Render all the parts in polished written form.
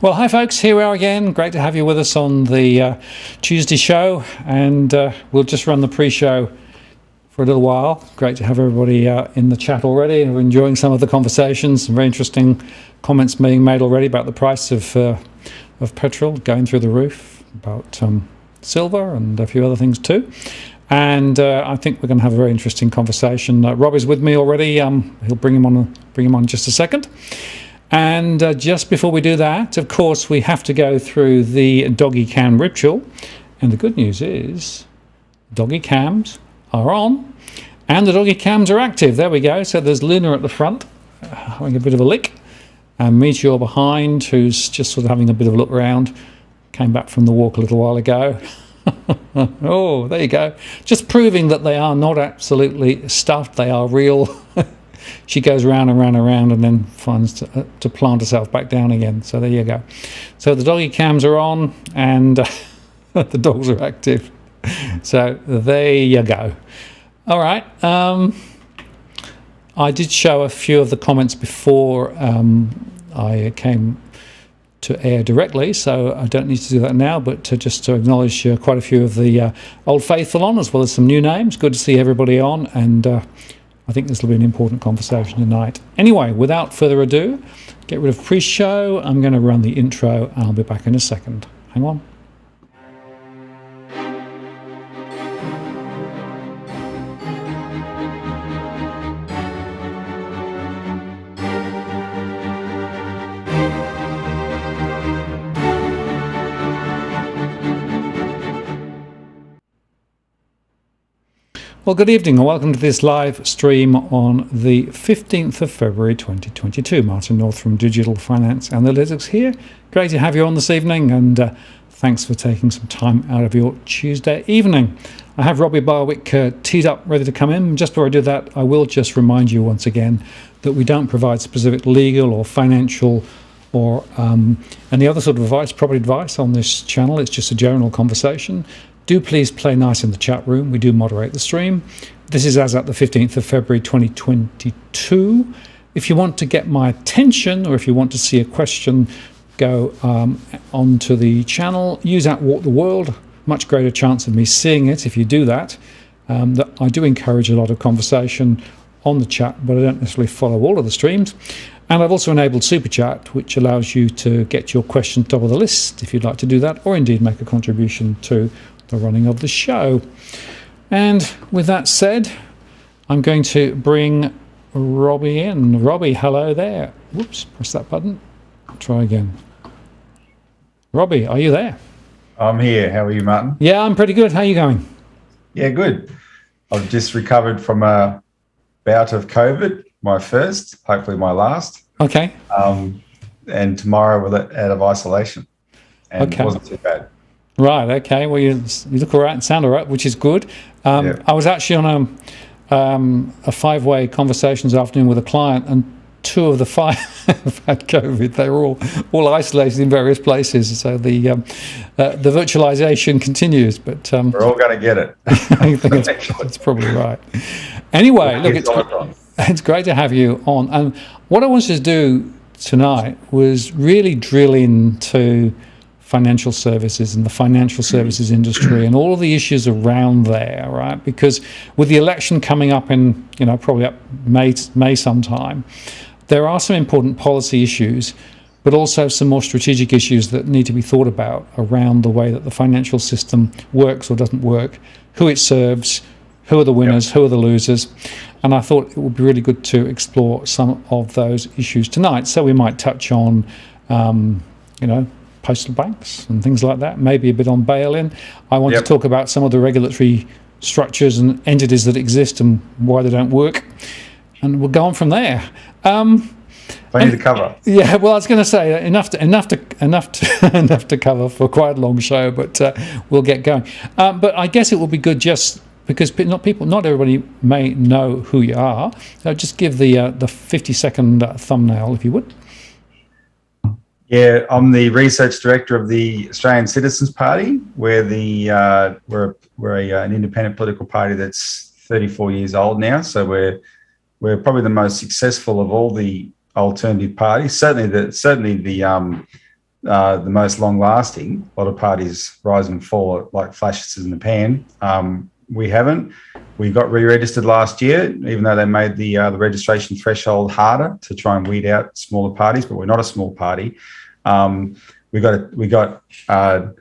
Well, hi folks, here we are again. Great to have you with us on the Tuesday show, and we'll just run the pre-show for a little while. Great to have everybody in the chat already. We're enjoying some of the conversations, some very interesting comments being made already about the price of petrol going through the roof, about silver and a few other things too. And I think we're going to have a very interesting conversation. Robbie's with me already. He'll bring him on in just a second. And just before we do that, of course, we have to go through the doggy cam ritual. And the good news is doggy cams are on and the doggy cams are active. There we go. So there's Luna at the front having a bit of a lick, and Meteor behind, who's just sort of having a bit of a look around. Came back from the walk a little while ago. Oh, there you go. Just proving that they are not absolutely stuffed. They are real. She goes round and round and round and then finds to plant herself back down again. So there you go. So the doggy cams are on and the dogs are active. So there you go. All right. I did show a few of the comments before I came to air directly, so I don't need to do that now, but just to acknowledge quite a few of the old faithful on, as well as some new names. Good to see everybody on, and I think this will be an important conversation tonight. Anyway, without further ado, get rid of pre-show. I'm going to run the intro, and I'll be back in a second. Hang on. Well, good evening and welcome to this live stream on the 15th of February 2022. Martin North from Digital Finance Analytics here. Great to have you on this evening, and thanks for taking some time out of your Tuesday evening. I have Robbie Barwick teed up, ready to come in. Just before I do that, I will just remind you once again that we don't provide specific legal or financial or any other sort of advice, property advice on this channel. It's just a general conversation. Do please play nice in the chat room. We do moderate the stream. This is as at the 15th of February 2022. If you want to get my attention, or if you want to see a question go onto the channel, use @Walk the World. Much greater chance of me seeing it if you do that. I do encourage a lot of conversation on the chat, but I don't necessarily follow all of the streams. And I've also enabled Super Chat, which allows you to get your question top of the list if you'd like to do that, or indeed make a contribution to the running of the show. And with that said, I'm going to bring Robbie in. Robbie, hello there. Whoops, press that button. Try again. Robbie, are you there? I'm here. How are you, Martin? Yeah, I'm pretty good. How are you going? Yeah, good. I've just recovered from a bout of COVID, my first, hopefully my last. Okay. And tomorrow we're out of isolation. And It wasn't too bad. Right, okay. Well, you look all right and sound all right, which is good. I was actually on a five-way conversation this afternoon with a client, and two of the five have had COVID. They were all isolated in various places, so the virtualization continues. But we're all going to get it. I think that's probably right. Anyway, look, it's great to have you on. And what I wanted to do tonight was really drill into financial services and the financial services industry and all of the issues around there, right? Because with the election coming up in, probably up May sometime, there are some important policy issues, but also some more strategic issues that need to be thought about around the way that the financial system works or doesn't work, who it serves, who are the winners, who are the losers. And I thought it would be really good to explore some of those issues tonight. So we might touch on, postal banks and things like that, maybe a bit on bail-in. I want to talk about some of the regulatory structures and entities that exist and why they don't work, and we'll go on from there. Plenty to cover. Yeah, well, I was going to say enough to cover for quite a long show, but we'll get going. But I guess it will be good just because not everybody may know who you are. So just give the 50-second thumbnail, if you would. Yeah, I'm the research director of the Australian Citizens Party. We're an independent political party that's 34 years old now. So we're probably the most successful of all the alternative parties. Certainly the the most long-lasting. A lot of parties rise and fall like flashes in the pan. We haven't. We got re-registered last year, even though they made the registration threshold harder to try and weed out smaller parties, but we're not a small party. We got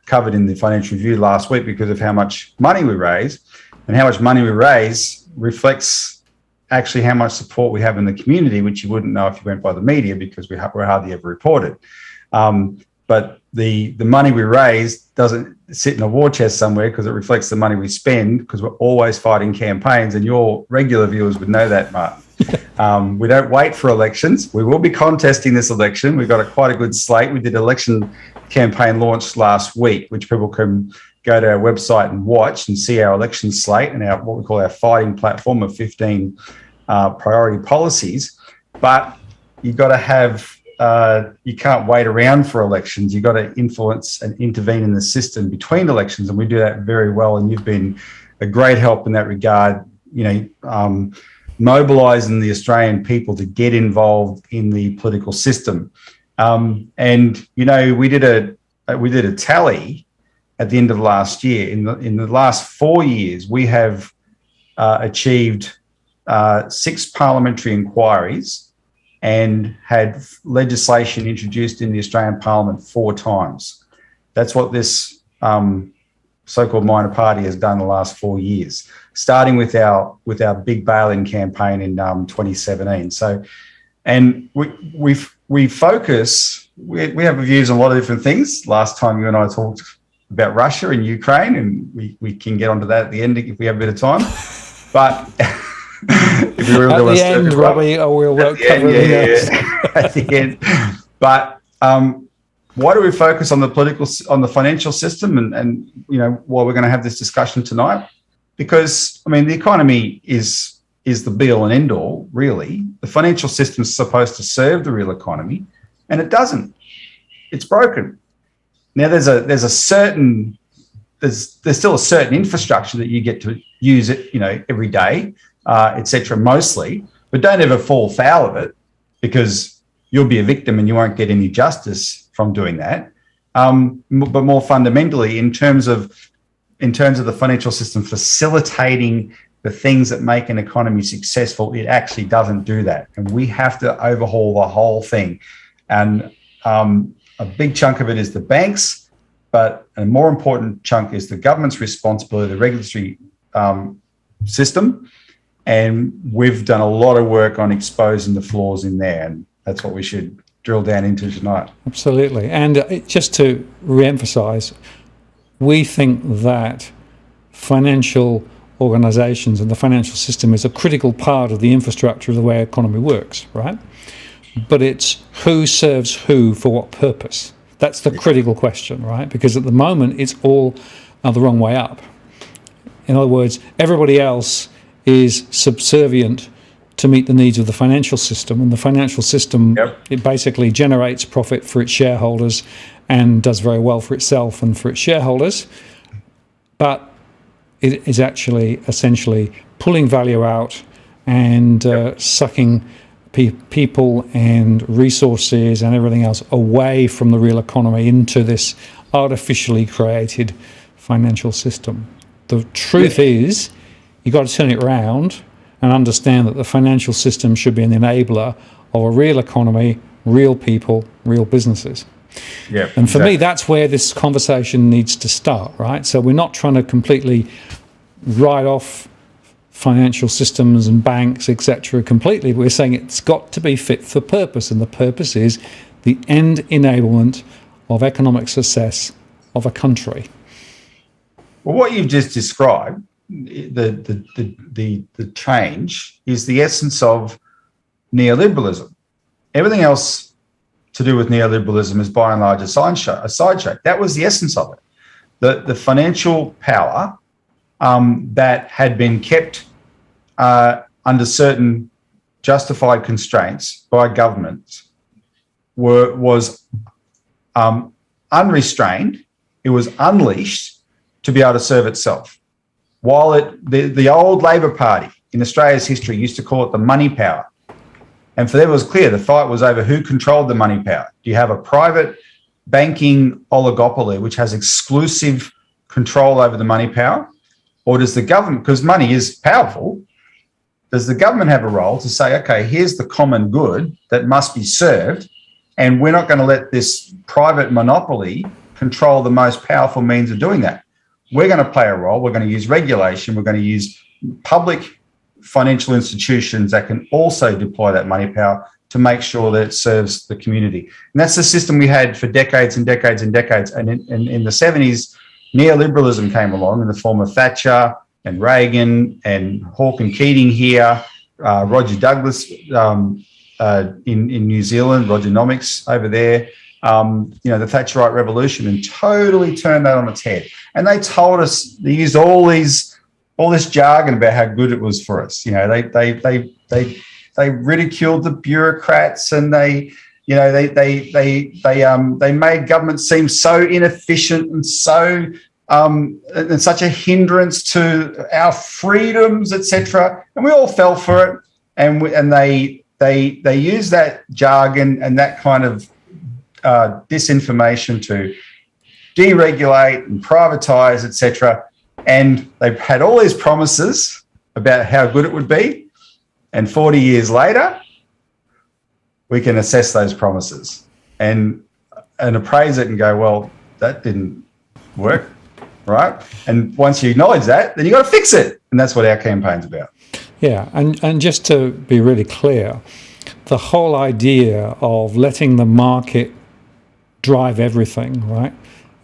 covered in the financial review last week because of how much money we raise, and how much money we raise reflects actually how much support we have in the community, which you wouldn't know if you went by the media because we're hardly ever reported. But the money we raise doesn't sit in a war chest somewhere because it reflects the money we spend, because we're always fighting campaigns, and your regular viewers would know that, Martin. We don't wait for elections. We will be contesting this election. We've got quite a good slate. We did election campaign launch last week, which people can go to our website and watch and see our election slate and our what we call our fighting platform of 15 priority policies. But you've got to have you can't wait around for elections. You've got to influence and intervene in the system between elections, and we do that very well. And you've been a great help in that regard, mobilising the Australian people to get involved in the political system. And we did a tally at the end of last year. In the last 4 years, we have achieved 6 parliamentary inquiries and had legislation introduced in the Australian Parliament 4 times. That's what this so-called minor party has done the last 4 years, starting with our big bail-in campaign in 2017. So, and we focus. We have views on a lot of different things. Last time you and I talked about Russia and Ukraine, and we can get onto that at the end if we have a bit of time. But if we really at the end, Robbie, we'll cover it. At the end. But why do we focus on the financial system, and why we're going to have this discussion tonight? Because the economy is the be all and end all, really. The financial system is supposed to serve the real economy, and it doesn't. It's broken. Now there's still a certain infrastructure that you get to use it, every day, etc. mostly, but don't ever fall foul of it, because you'll be a victim and you won't get any justice from doing that. But more fundamentally, in terms of the financial system facilitating the things that make an economy successful, it actually doesn't do that. And we have to overhaul the whole thing. And a big chunk of it is the banks, but a more important chunk is the government's responsibility, the regulatory system. And we've done a lot of work on exposing the flaws in there, and that's what we should drill down into tonight. Absolutely. And just to re-emphasise, we think that financial organisations and the financial system is a critical part of the infrastructure of the way our economy works, right? But it's who serves who for what purpose. That's the critical question, right? Because at the moment, it's all the wrong way up. In other words, everybody else is subservient to meet the needs of the financial system, and the financial system, it basically generates profit for its shareholders and does very well for itself and for its shareholders, but it is actually essentially pulling value out and sucking people and resources and everything else away from the real economy into this artificially created financial system. The truth is, you've got to turn it around and understand that the financial system should be an enabler of a real economy, real people, real businesses. Yeah, and for me, that's where this conversation needs to start, right? So we're not trying to completely write off financial systems and banks, etc., completely. We're saying it's got to be fit for purpose, and the purpose is the end enablement of economic success of a country. Well, what you've just described, the change, is the essence of neoliberalism. Everything else to do with neoliberalism is by and large a sideshow. That was the essence of it. The financial power that had been kept under certain justified constraints by governments was unrestrained. It was unleashed to be able to serve itself. While the old Labor Party in Australia's history used to call it the money power. And for them it was clear the fight was over who controlled the money power. Do you have a private banking oligopoly, which has exclusive control over the money power? Or does the government, because money is powerful, does the government have a role to say, okay, here's the common good that must be served, and we're not going to let this private monopoly control the most powerful means of doing that? We're going to play a role. We're going to use regulation. We're going to use public financial institutions that can also deploy that money power to make sure that it serves the community. And that's the system we had for decades and decades and decades. And in the 70s, neoliberalism came along in the form of Thatcher and Reagan and Hawke and Keating here, Roger Douglas in New Zealand, Rogernomics over there, the Thatcherite revolution, and totally turned that on its head. And they told us, they used all this jargon about how good it was for us. They ridiculed the bureaucrats, and they made government seem so inefficient and so and such a hindrance to our freedoms, etc. And we all fell for it. And they used that jargon and that kind of disinformation to deregulate and privatise, etc. And they had all these promises about how good it would be. And 40 years later, we can assess those promises and appraise it and go, well, that didn't work, right? And once you acknowledge that, then you got to fix it. And that's what our campaign's about. Yeah, and just to be really clear, the whole idea of letting the market drive everything, right,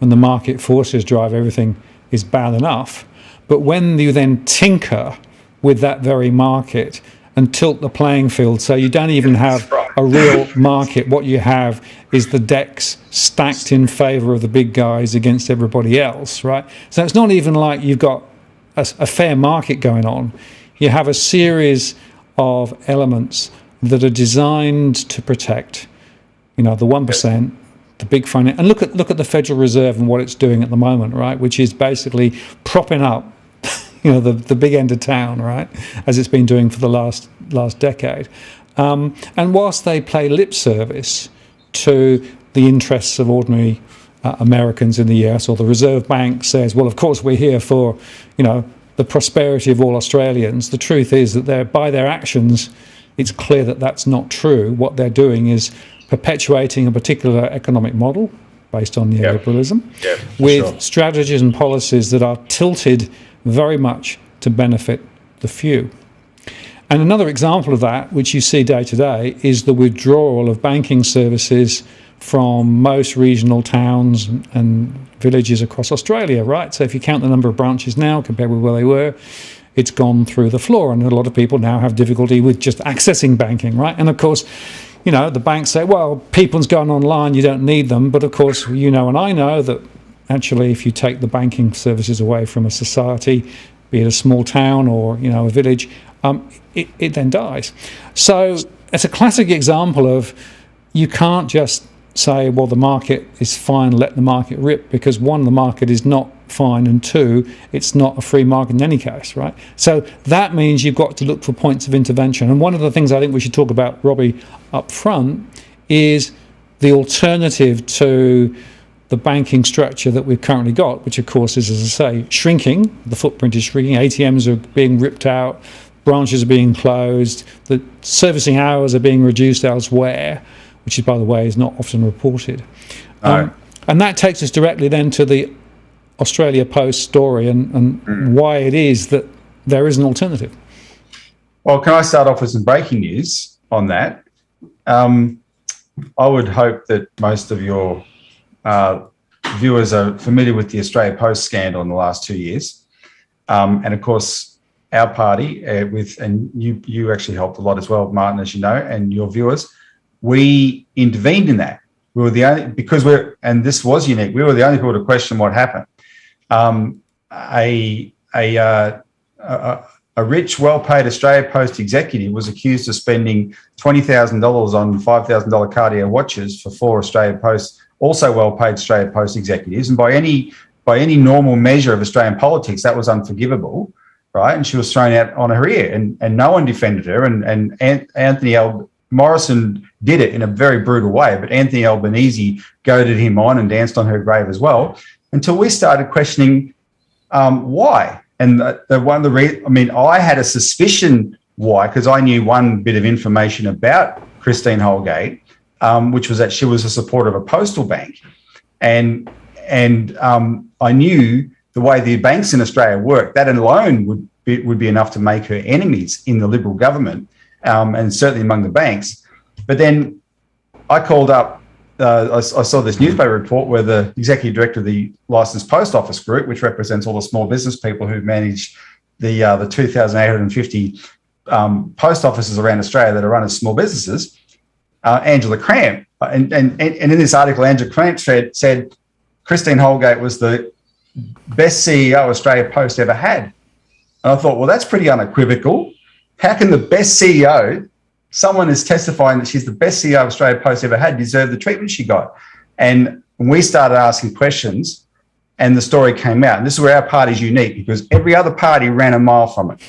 and the market forces drive everything is bad enough. But when you then tinker with that very market and tilt the playing field, so you don't even have a real market, what you have is the decks stacked in favour of the big guys against everybody else, right? So it's not even like you've got a fair market going on. You have a series of elements that are designed to protect, the 1%, the big finance. And look at the Federal Reserve and what it's doing at the moment, right? Which is basically propping up, the big end of town, right? As it's been doing for the last decade. And whilst they play lip service to the interests of ordinary Americans in the US, or the Reserve Bank says, well, of course we're here for, the prosperity of all Australians. The truth is that by their actions, it's clear that that's not true. What they're doing is perpetuating a particular economic model based on neoliberalism with strategies and policies that are tilted very much to benefit the few. And another example of that, which you see day to day, is the withdrawal of banking services from most regional towns and villages across Australia, right? So if you count the number of branches now compared with where they were, it's gone through the floor, and a lot of people now have difficulty with just accessing banking, right? And of course, the banks say, well, people's going online, you don't need them. But of course, and I know that actually if you take the banking services away from a society, be it a small town or, a village, it then dies. So it's a classic example of you can't just say, well, the market is fine, let the market rip, because one, the market is not fine, and two, it's not a free market in any case, right? So that means you've got to look for points of intervention. And one of the things I think we should talk about, Robbie, up front is the alternative to the banking structure that we've currently got, which of course is, as I say, shrinking. The footprint is shrinking, ATMs are being ripped out, branches are being closed, the servicing hours are being reduced elsewhere, which is, by the way, is not often reported. And that takes us directly then to the Australia Post story and why it is that there is an alternative. Well, can I start off with some breaking news on that? I would hope that most of your viewers are familiar with the Australia Post scandal in the last 2 years. And of course, our party, and you actually helped a lot as well, Martin, as you know, and your viewers, we intervened in that. We were the only, and this was unique, we were the only people to question what happened. A rich, well-paid Australia Post executive was accused of spending $20,000 on $5,000 Cartier watches for 4 Australia Post, also well-paid Australia Post executives. And by any normal measure of Australian politics, that was unforgivable, right? And she was thrown out on her ear, and no one defended her. And Anthony Morrison did it in a very brutal way, but Anthony Albanese goaded him on and danced on her grave as well, until we started questioning why. And I had a suspicion why, because I knew one bit of information about Christine Holgate, which was that she was a supporter of a postal bank. And I knew the way the banks in Australia work, that alone would be enough to make her enemies in the Liberal government, and certainly among the banks. But then I called up, I saw this newspaper report where the executive director of the Licensed Post Office Group, which represents all the small business people who manage the 2,850 post offices around Australia that are run as small businesses, Angela Cramp. And in this article, Angela Cramp said Christine Holgate was the best CEO Australia Post ever had. And I thought, well, that's pretty unequivocal. How can the best CEO, someone is testifying that she's the best CEO Australia Post ever had, deserve the treatment she got? And when we started asking questions and the story came out, and this is where our party's unique, because every other party ran a mile from it,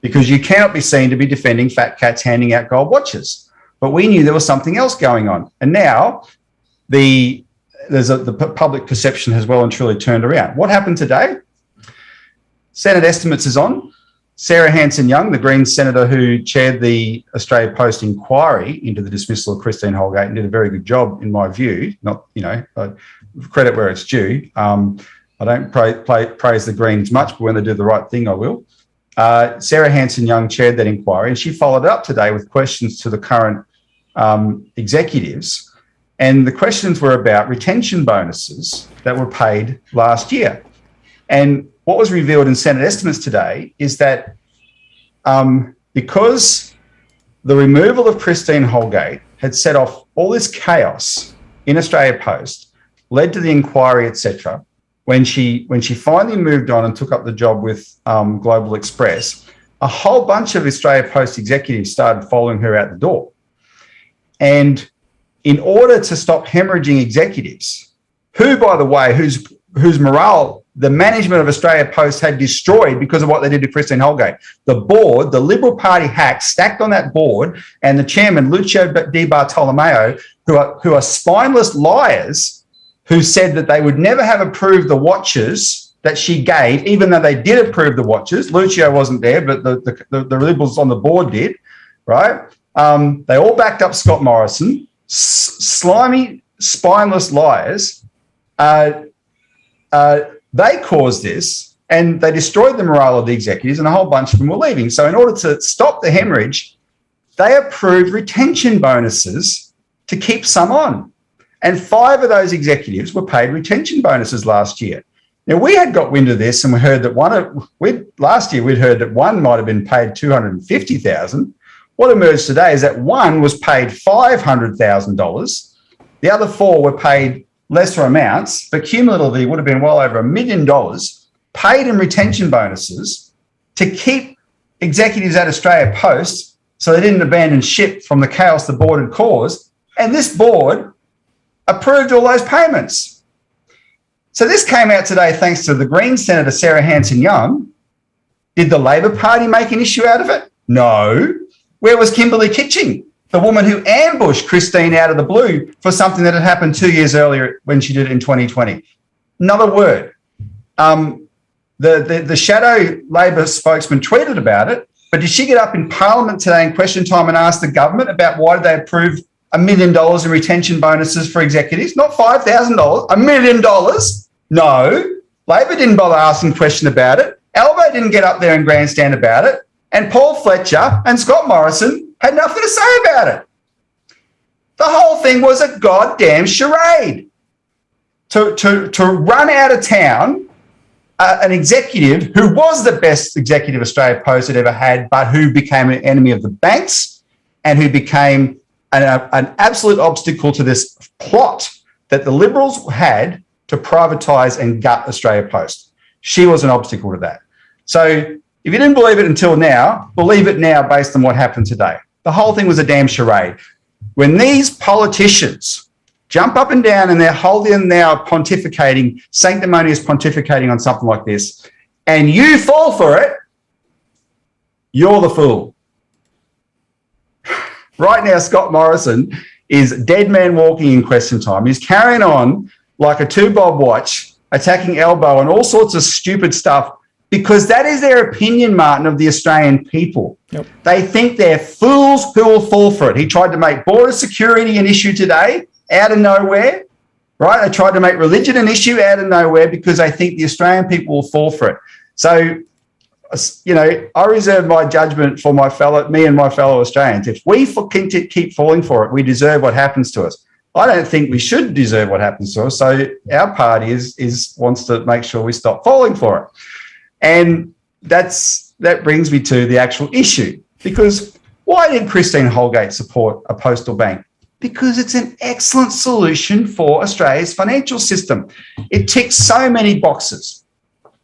because you cannot be seen to be defending fat cats handing out gold watches. But we knew there was something else going on. And now the public perception has well and truly turned around. What happened today? Senate estimates is on. Sarah Hanson-Young, the Greens senator who chaired the Australia Post inquiry into the dismissal of Christine Holgate, and did a very good job, in my view. Not, credit where it's due. I don't praise the Greens much, but when they do the right thing, I will. Sarah Hanson-Young chaired that inquiry, and she followed up today with questions to the current executives. And the questions were about retention bonuses that were paid last year. And what was revealed in Senate estimates today is that because the removal of Christine Holgate had set off all this chaos in Australia Post, led to the inquiry, etc., when she finally moved on and took up the job with Global Express, a whole bunch of Australia Post executives started following her out the door. And in order to stop hemorrhaging executives, who, by the way, whose morale the management of Australia Post had destroyed because of what they did to Christine Holgate. The board, the Liberal Party hacks stacked on that board, and the chairman, Lucio Di Bartolomeo, who are spineless liars, who said that they would never have approved the watches that she gave, even though they did approve the watches. Lucio wasn't there, but the Liberals on the board did, right? They all backed up Scott Morrison. Slimy, spineless liars. They caused this, and they destroyed the morale of the executives, and a whole bunch of them were leaving. So in order to stop the hemorrhage, they approved retention bonuses to keep some on. And 5 of those executives were paid retention bonuses last year. Now, we had got wind of this, and we heard that last year we'd heard that one might have been paid $250,000. What emerged today is that one was paid $500,000. The other 4 were paid lesser amounts, but cumulatively would have been well over $1 million paid in retention bonuses to keep executives at Australia Post so they didn't abandon ship from the chaos the board had caused. And this board approved all those payments. So this came out today thanks to the Greens Senator Sarah Hanson-Young. Did the Labor Party make an issue out of it? No. Where was Kimberly Kitching, the woman who ambushed Christine out of the blue for something that had happened 2 years earlier when she did it in 2020? Not a word. The shadow Labor spokesman tweeted about it, but did she get up in Parliament today in question time and ask the government about why did they approve $1 million in retention bonuses for executives? Not $5,000, $1 million. No. Labor didn't bother asking a question about it. Albo didn't get up there and grandstand about it. And Paul Fletcher and Scott Morrison had nothing to say about it. The whole thing was a goddamn charade to run out of town an executive who was the best executive Australia Post had ever had, but who became an enemy of the banks and who became an absolute obstacle to this plot that the Liberals had to privatise and gut Australia Post. She was an obstacle to that. So if you didn't believe it until now, believe it now based on what happened today. The whole thing was a damn charade. When these politicians jump up and down and they're holding and now pontificating, sanctimonious pontificating on something like this, and you fall for it, you're the fool. Right now, Scott Morrison is dead man walking in question time. He's carrying on like a two-bob watch, attacking elbow and all sorts of stupid stuff, because that is their opinion, Martin, of the Australian people. Yep. They think they're fools who will fall for it. He tried to make border security an issue today out of nowhere, right? They tried to make religion an issue out of nowhere because they think the Australian people will fall for it. So, you know, I reserve my judgment for me and my fellow Australians. If we keep falling for it, we deserve what happens to us. I don't think we should deserve what happens to us. So our party wants to make sure we stop falling for it. And that brings me to the actual issue. Because why did Christine Holgate support a postal bank? Because it's an excellent solution for Australia's financial system. It ticks so many boxes.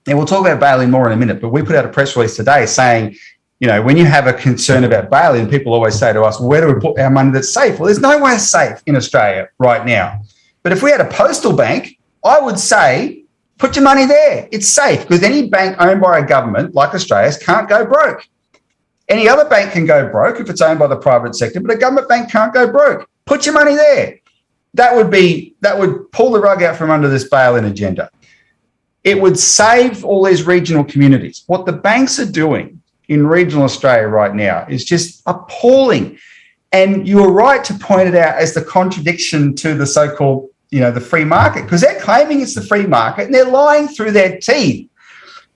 And we'll talk about bail-in more in a minute, but we put out a press release today saying, you know, when you have a concern about bail-in, people always say to us, well, where do we put our money that's safe? Well, there's nowhere safe in Australia right now. But if we had a postal bank, I would say, put your money there. It's safe, because any bank owned by a government like Australia's can't go broke. Any other bank can go broke if it's owned by the private sector, but a government bank can't go broke. Put your money there. That would pull the rug out from under this bail-in agenda. It would save all these regional communities. What the banks are doing in regional Australia right now is just appalling. And you were right to point it out as the contradiction to the so-called, you know, the free market, because they're claiming it's the free market and they're lying through their teeth.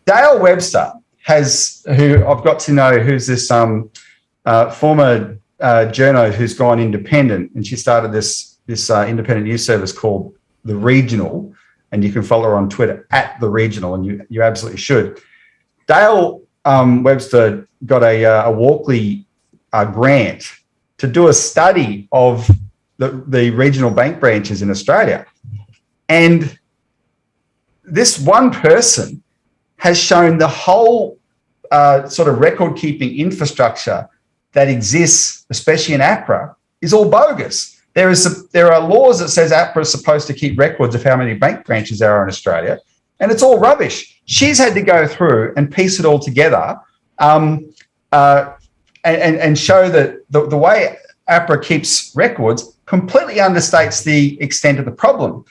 Dale Webster who I've got to know, who's this former journo who's gone independent, and she started this independent news service called The Regional, and you can follow her on Twitter at The Regional, and you absolutely should. Dale Webster got a Walkley grant to do a study of the regional bank branches in Australia. And this one person has shown the whole sort of record-keeping infrastructure that exists, especially in APRA, is all bogus. There are laws that says APRA is supposed to keep records of how many bank branches there are in Australia, and it's all rubbish. She's had to go through and piece it all together and show that the way APRA keeps records completely understates the extent of the problem.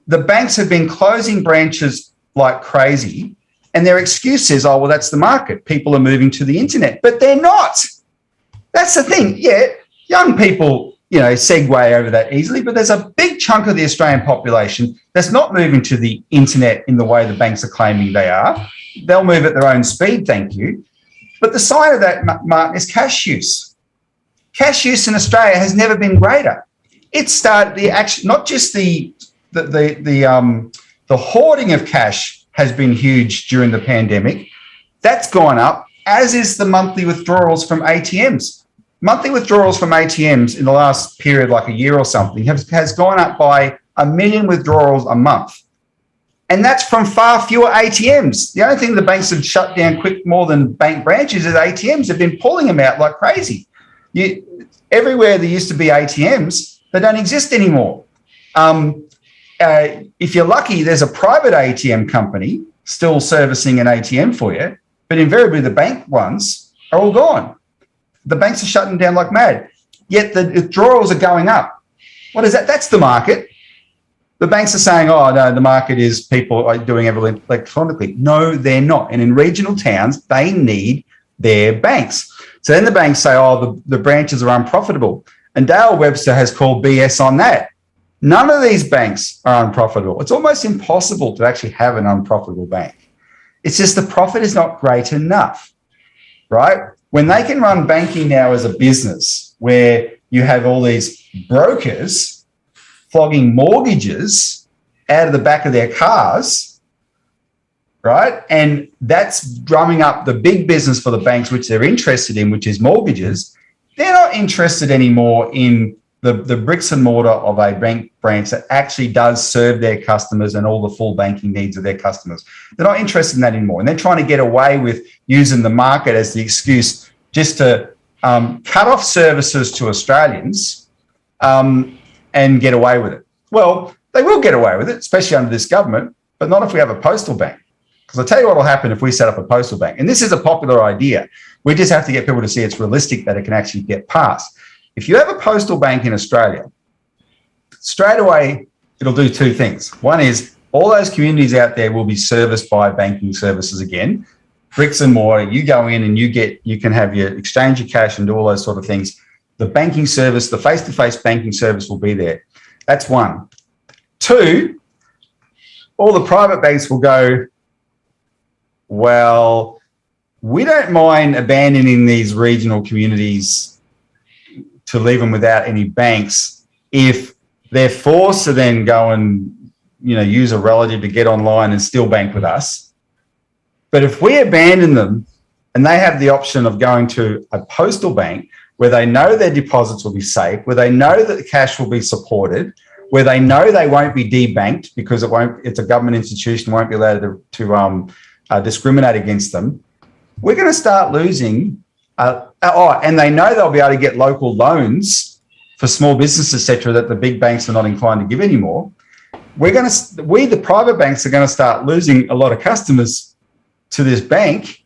The banks have been closing branches like crazy, and their excuse is, oh, well, that's the market. People are moving to the internet, but they're not. That's the thing. Yeah, young people, you know, segue over that easily, but there's a big chunk of the Australian population that's not moving to the internet in the way the banks are claiming they are. They'll move at their own speed, thank you. But the sign of that, Martin, is cash use. Cash use in Australia has never been greater. It started not just the hoarding of cash has been huge during the pandemic. That's gone up, as is the monthly withdrawals from ATMs. Monthly withdrawals from ATMs in the last period, like a year or something, has gone up by 1 million withdrawals a month. And that's from far fewer ATMs. The only thing the banks have shut down more than bank branches is ATMs. They've been pulling them out like crazy. Everywhere there used to be ATMs, they don't exist anymore. If you're lucky, there's a private ATM company still servicing an ATM for you, but invariably the bank ones are all gone. The banks are shutting down like mad, yet the withdrawals are going up. What is that? That's the market. The banks are saying, oh, no, the market is people are doing everything electronically. No, they're not. And in regional towns, they need their banks. So then the banks say, oh, the branches are unprofitable. And Dale Webster has called BS on that. None of these banks are unprofitable. It's almost impossible to actually have an unprofitable bank. It's just the profit is not great enough, right? When they can run banking now as a business where you have all these brokers flogging mortgages out of the back of their cars, right? And that's drumming up the big business for the banks, which they're interested in, which is mortgages. They're not interested anymore in the bricks and mortar of a bank branch that actually does serve their customers and all the full banking needs of their customers. They're not interested in that anymore. And they're trying to get away with using the market as the excuse just to cut off services to Australians and get away with it. Well, they will get away with it, especially under this government, but not if we have a postal bank. Because I'll tell you what will happen if we set up a postal bank. And this is a popular idea. We just have to get people to see it's realistic that it can actually get passed. if you have a postal bank in Australia, straight away, it'll do two things. One is all those communities out there will be serviced by banking services again, bricks and mortar. You go in and you can have your exchange your cash and do all those sort of things. The banking service, the face-to-face banking service will be there. That's one. Two, all the private banks will go, well, we don't mind abandoning these regional communities to leave them without any banks if they're forced to then go and, use a relative to get online and still bank with us. But if we abandon them and they have the option of going to a postal bank where they know their deposits will be safe, where they know that the cash will be supported, where they know they won't be debanked because it's a government institution, won't be allowed to discriminate against them, we're going to start losing. And they know they'll be able to get local loans for small businesses, etc., that the big banks are not inclined to give anymore. The private banks, are going to start losing a lot of customers to this bank,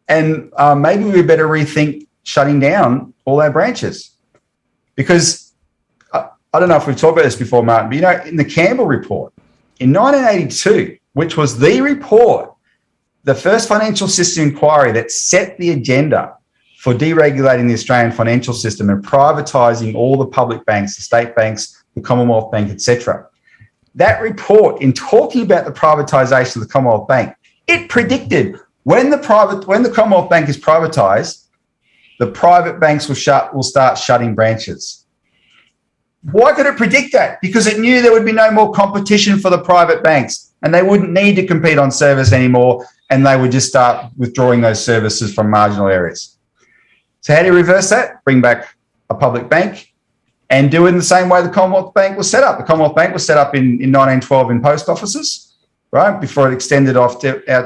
and maybe we better rethink shutting down all our branches, because I don't know if we've talked about this before, Martin, but in the Campbell report in 1982, which was the report, the first financial system inquiry that set the agenda for deregulating the Australian financial system and privatising all the public banks, the state banks, the Commonwealth Bank, etc. That report, in talking about the privatisation of the Commonwealth Bank, it predicted when the Commonwealth Bank is privatised, the private banks will start shutting branches. Why could it predict that? Because it knew there would be no more competition for the private banks and they wouldn't need to compete on service anymore, and they would just start withdrawing those services from marginal areas. So how do you reverse that? Bring back a public bank and do it in the same way the Commonwealth Bank was set up. The Commonwealth Bank was set up in 1912 in post offices, right, before it extended out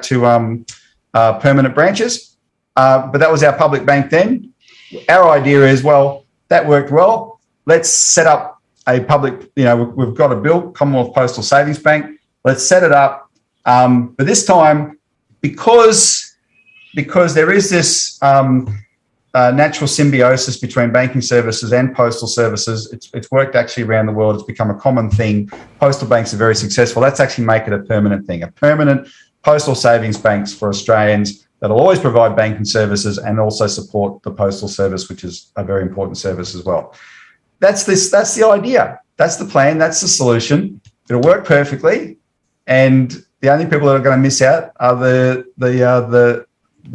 to permanent branches. But that was our public bank then. Our idea is, well, that worked well. Let's set up a public, we've got a bill, Commonwealth Postal Savings Bank. Let's set it up. But this time, because there is this natural symbiosis between banking services and postal services, it's worked actually around the world. It's become a common thing. Postal banks are very successful. Let's actually make it a permanent thing, a permanent postal savings banks for Australians that'll always provide banking services and also support the postal service, which is a very important service as well. That's the idea. That's the plan. That's the solution. It'll work perfectly. And the only people that are going to miss out are the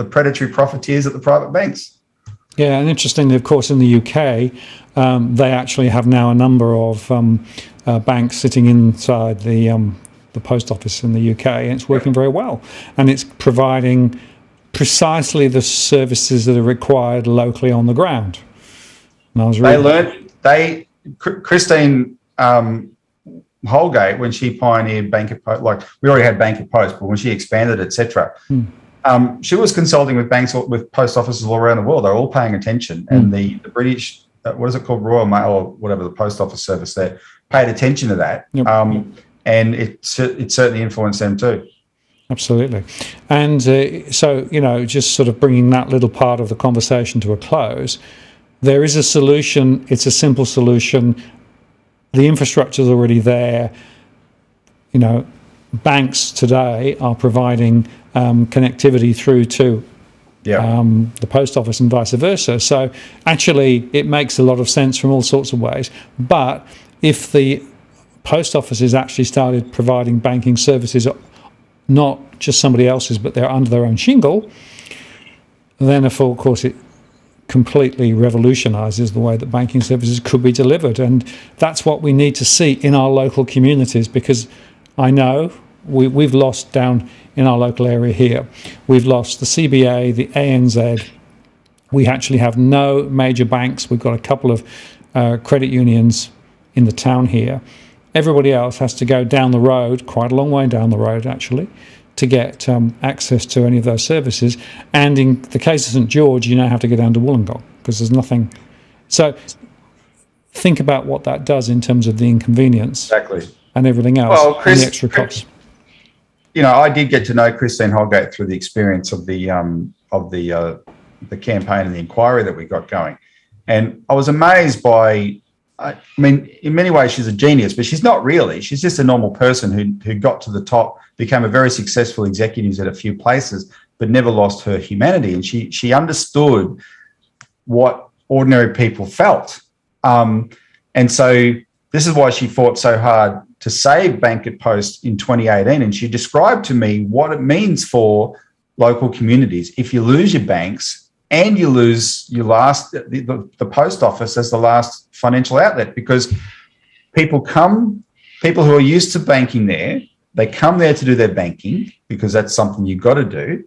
predatory profiteers at the private banks. Yeah, and interestingly, of course, in the UK, they actually have now a number of banks sitting inside the post office in the UK, and it's working very well. And it's providing precisely the services that are required locally on the ground. And Christine Holgate, when she pioneered Bank of Post, like we already had Bank of Post, but when she expanded, etc., she was consulting with banks, with post offices all around the world. They're all paying attention, and the British, what is it called, Royal Mail or whatever, the post office service there, paid attention to that, and it certainly influenced them too. Absolutely. And so, just sort of bringing that little part of the conversation to a close, there is a solution. It's a simple solution. The infrastructure is already there. Banks today are providing connectivity through to the post office and vice versa. So actually, it makes a lot of sense from all sorts of ways. But if the post offices actually started providing banking services, not just somebody else's, but they're under their own shingle, then of course it completely revolutionises the way that banking services could be delivered. And that's what we need to see in our local communities, because I know we've lost down in our local area here. We've lost the CBA, the ANZ. We actually have no major banks. We've got a couple of credit unions in the town here. Everybody else has to go down the road, quite a long way down the road actually, to get access to any of those services. And in the case of St George, you now have to go down to Wollongong because there's nothing. So think about what that does in terms of the inconvenience and everything else, well, Chris, and the extra costs. I did get to know Christine Holgate through the experience of the campaign and the inquiry that we got going. And I was amazed by, I mean, in many ways she's a genius, but she's not really. She's just a normal person who got to the top, became a very successful executive at a few places, but never lost her humanity. And she understood what ordinary people felt. And so this is why she fought so hard to save Bank at Post in 2018. And she described to me what it means for local communities if you lose your banks and you lose your the post office as the last financial outlet, because people who are used to banking there, they come there to do their banking because that's something you've got to do.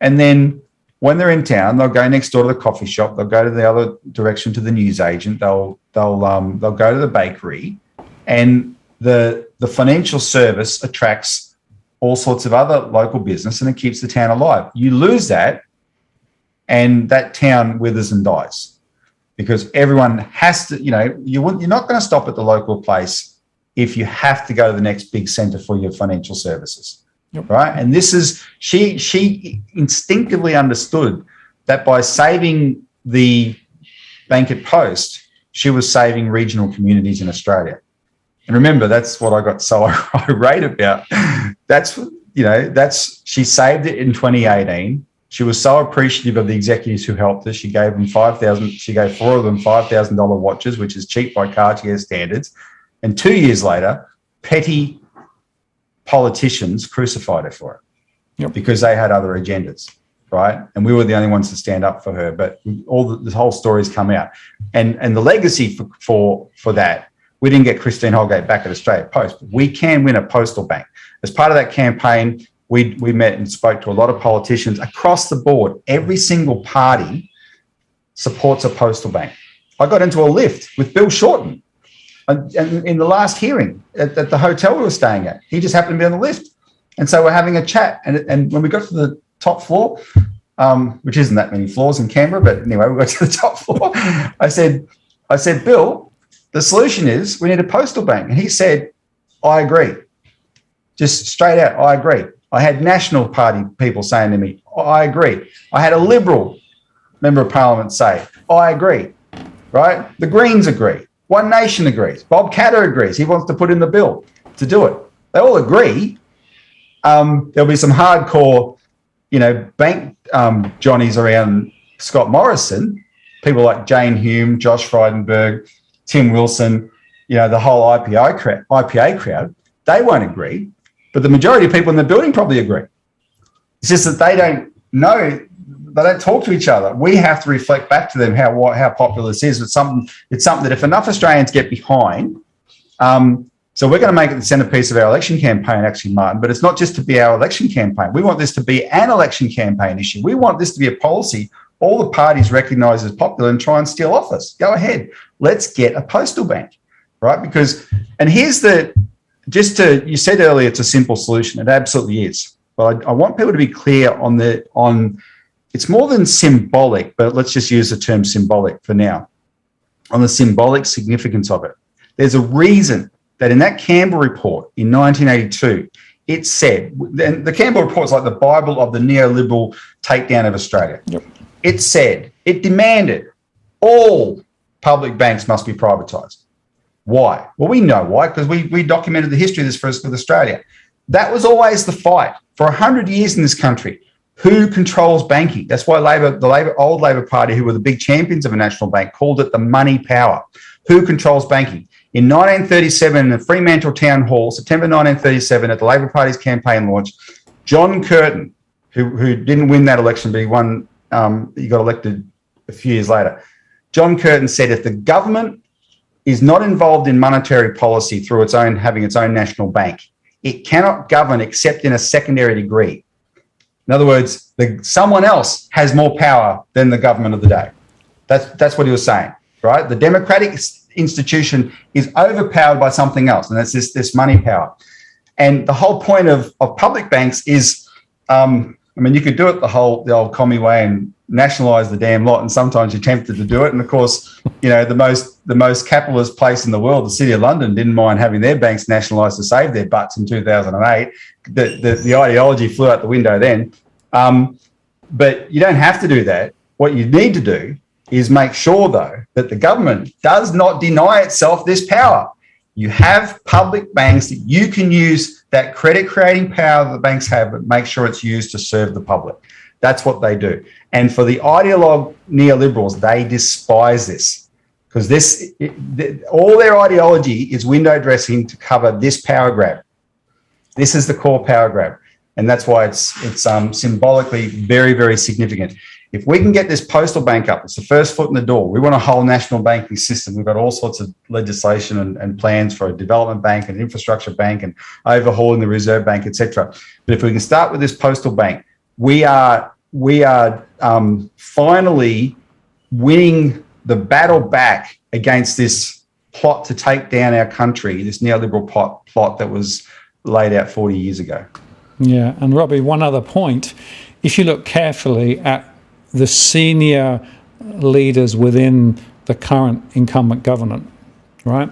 And then when they're in town, they'll go next door to the coffee shop. They'll go to the other direction to the newsagent. They'll go to the bakery, and the financial service attracts all sorts of other local business, and it keeps the town alive. You lose that, and that town withers and dies, because everyone has to. You're not going to stop at the local place if you have to go to the next big centre for your financial services. Yep. Right. And this is, she instinctively understood that by saving the Bank at Post, she was saving regional communities in Australia. And remember, that's what I got so irate about. She saved it in 2018. She was so appreciative of the executives who helped her. She gave them she gave 4 of them $5,000 watches, which is cheap by Cartier standards. And 2 years later, petty politicians crucified her for it, because they had other agendas, right? And we were the only ones to stand up for her. But this whole story's come out, and the legacy for that, we didn't get Christine Holgate back at Australia Post, but we can win a postal bank. As part of that campaign, we met and spoke to a lot of politicians across the board. Every single party supports a postal bank. I got into a lift with Bill Shorten. And in the last hearing at the hotel we were staying at, he just happened to be on the lift. And so we're having a chat. And when we got to the top floor, which isn't that many floors in Canberra, but anyway, we got to the top floor. I said, Bill, the solution is we need a postal bank. And he said, I agree. Just straight out, I agree. I had National Party people saying to me, I agree. I had a Liberal Member of Parliament say, I agree, right? The Greens agree. One Nation agrees. Bob Catter agrees. He wants to put in the bill to do it. They all agree. There'll be some hardcore, bank Johnnies around Scott Morrison, people like Jane Hume, Josh Frydenberg, Tim Wilson, the whole IPA crowd. They won't agree, but the majority of people in the building probably agree. It's just that they don't know. They don't talk to each other. We have to reflect back to them how popular this is. It's something that if enough Australians get behind, so we're going to make it the centrepiece of our election campaign, actually, Martin, but it's not just to be our election campaign. We want this to be an election campaign issue. We want this to be a policy all the parties recognise as popular and try and steal office. Go ahead. Let's get a postal bank, right? And here's you said earlier it's a simple solution. It absolutely is. But I want people to be clear on it's more than symbolic, but let's just use the term symbolic for now, on the symbolic significance of it. There's a reason that in that Campbell report in 1982, it said, and the Campbell report is like the Bible of the neoliberal takedown of Australia. Yep. It demanded all public banks must be privatised. Why? Well, we know why, because we documented the history of this first with Australia. That was always the fight for 100 years in this country. Who controls banking? That's why the old Labor Party, who were the big champions of a national bank, called it the money power. Who controls banking? In 1937, in the Fremantle Town Hall, September 1937, at the Labor Party's campaign launch, John Curtin, who didn't win that election, but he won, he got elected a few years later. John Curtin said, if the government is not involved in monetary policy through having its own national bank, it cannot govern except in a secondary degree. In other words, someone else has more power than the government of the day. That's what he was saying, right? The democratic institution is overpowered by something else, and that's this money power. And the whole point of public banks is, you could do it the old commie way and nationalise the damn lot, and sometimes you're tempted to do it. And of course, the most capitalist place in the world, the City of London, didn't mind having their banks nationalised to save their butts in 2008. The ideology flew out the window then. But you don't have to do that. What you need to do is make sure, though, that the government does not deny itself this power. You have public banks that you can use that credit creating power that the banks have, but make sure it's used to serve the public. That's what they do. And for the ideologue neoliberals, they despise this because all their ideology is window dressing to cover this power grab. This is the core power grab. And that's why it's symbolically very, very significant. If we can get this postal bank up, it's the first foot in the door. We want a whole national banking system. We've got all sorts of legislation and plans for a development bank, an infrastructure bank, and overhauling the Reserve Bank, etc. But if we can start with this postal bank, we are finally winning the battle back against this plot to take down our country, this neoliberal plot that was laid out 40 years ago. Yeah, and Robbie, one other point. If you look carefully at the senior leaders within the current incumbent government, right?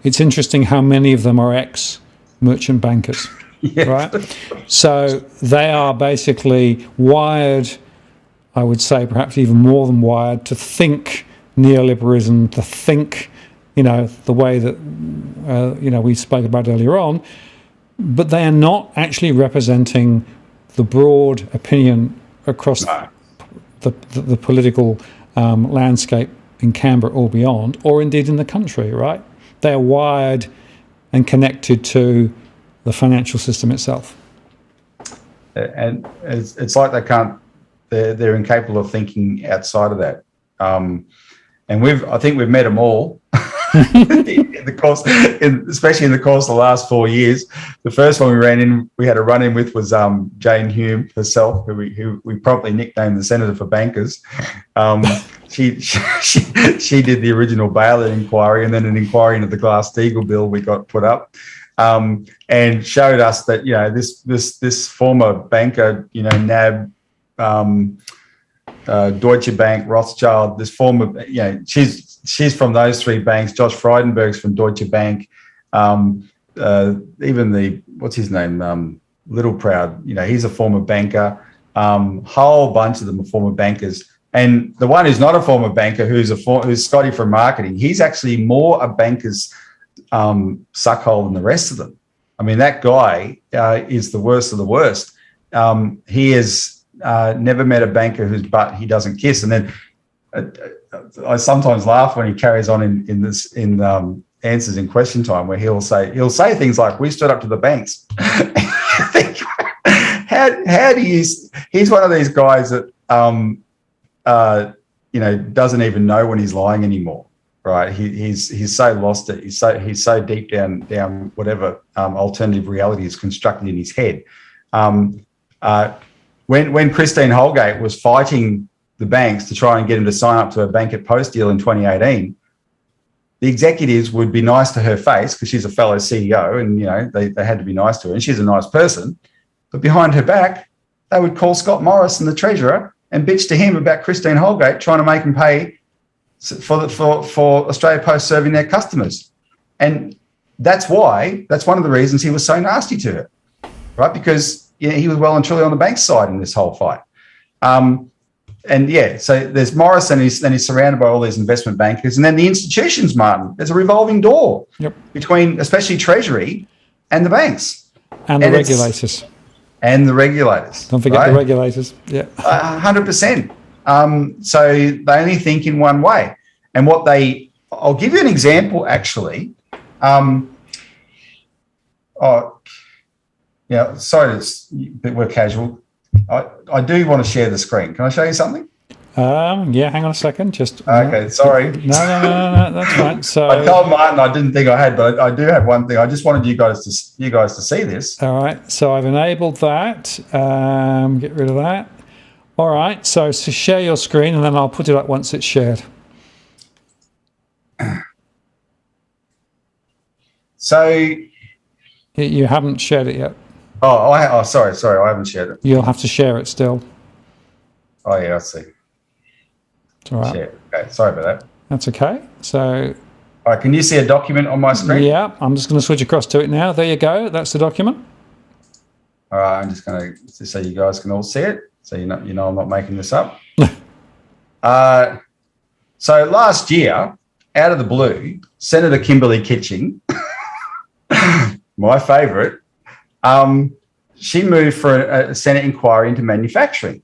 It's interesting how many of them are ex-merchant bankers, yes. Right? So they are basically wired, I would say perhaps even more than wired, to think neoliberalism, to think, the way that, we spoke about earlier on, but they are not actually representing the broad opinion across the political landscape in Canberra or beyond, or indeed in the country, right? They are wired and connected to the financial system itself. And it's like they're incapable of thinking outside of that. And I think we've met them all. Especially in the course of the last 4 years. The first one we had a run-in with was Jane Hume herself, who we promptly nicknamed the Senator for Bankers. She did the original bail-in inquiry, and then an inquiry into the Glass-Steagall bill we got put up, and showed us that this former banker, NAB, Deutsche Bank, Rothschild, this former, she's from those three banks. Josh Frydenberg's from Deutsche Bank. Even what's his name? Little Proud, he's a former banker. Whole bunch of them are former bankers. And the one who's not a former banker, who's Scotty from marketing, he's actually more a banker's suckhole than the rest of them. I mean, that guy is the worst of the worst. He has never met a banker whose butt he doesn't kiss. And then I sometimes laugh when he carries on in answers in question time, where he'll say things like, "We stood up to the banks." How do you? He's one of these guys that doesn't even know when he's lying anymore, right? He's so lost it. He's so deep down whatever alternative reality is constructed in his head. When Christine Holgate was fighting the banks to try and get him to sign up to a bank at Post deal in 2018, the executives would be nice to her face because she's a fellow CEO, and they had to be nice to her, and she's a nice person. But behind her back, they would call Scott Morrison, the treasurer, and bitch to him about Christine Holgate trying to make him pay for Australia Post serving their customers. And that's one of the reasons he was so nasty to her, right? Because he was well and truly on the bank's side in this whole fight. So there's Morrison, and he's surrounded by all these investment bankers. And then the institutions, Martin, there's a revolving door between especially Treasury and the banks. And the regulators. And the regulators. Don't forget the regulators. Yeah. 100%. So they only think in one way. And I'll give you an example, actually. Sorry, we're casual. I do want to share the screen. Can I show you something? Yeah, hang on a second. Okay, sorry. No, that's fine. So I told Martin I didn't think I had, but I do have one thing. I just wanted you guys to see this. All right, so I've enabled that. Get rid of that. All right, so share your screen, and then I'll put it up once it's shared. So you haven't shared it yet. Sorry, I haven't shared it. You'll have to share it still. Oh yeah, I see. It's all right. Share. Okay, sorry about that. That's okay. So, all right, can you see a document on my screen? Yeah, I'm just going to switch across to it now. There you go. That's the document. All right, I'm just going to so you guys can all see it. So you know I'm not making this up. So last year, out of the blue, Senator Kimberly Kitching, my favourite, she moved for a Senate inquiry into manufacturing.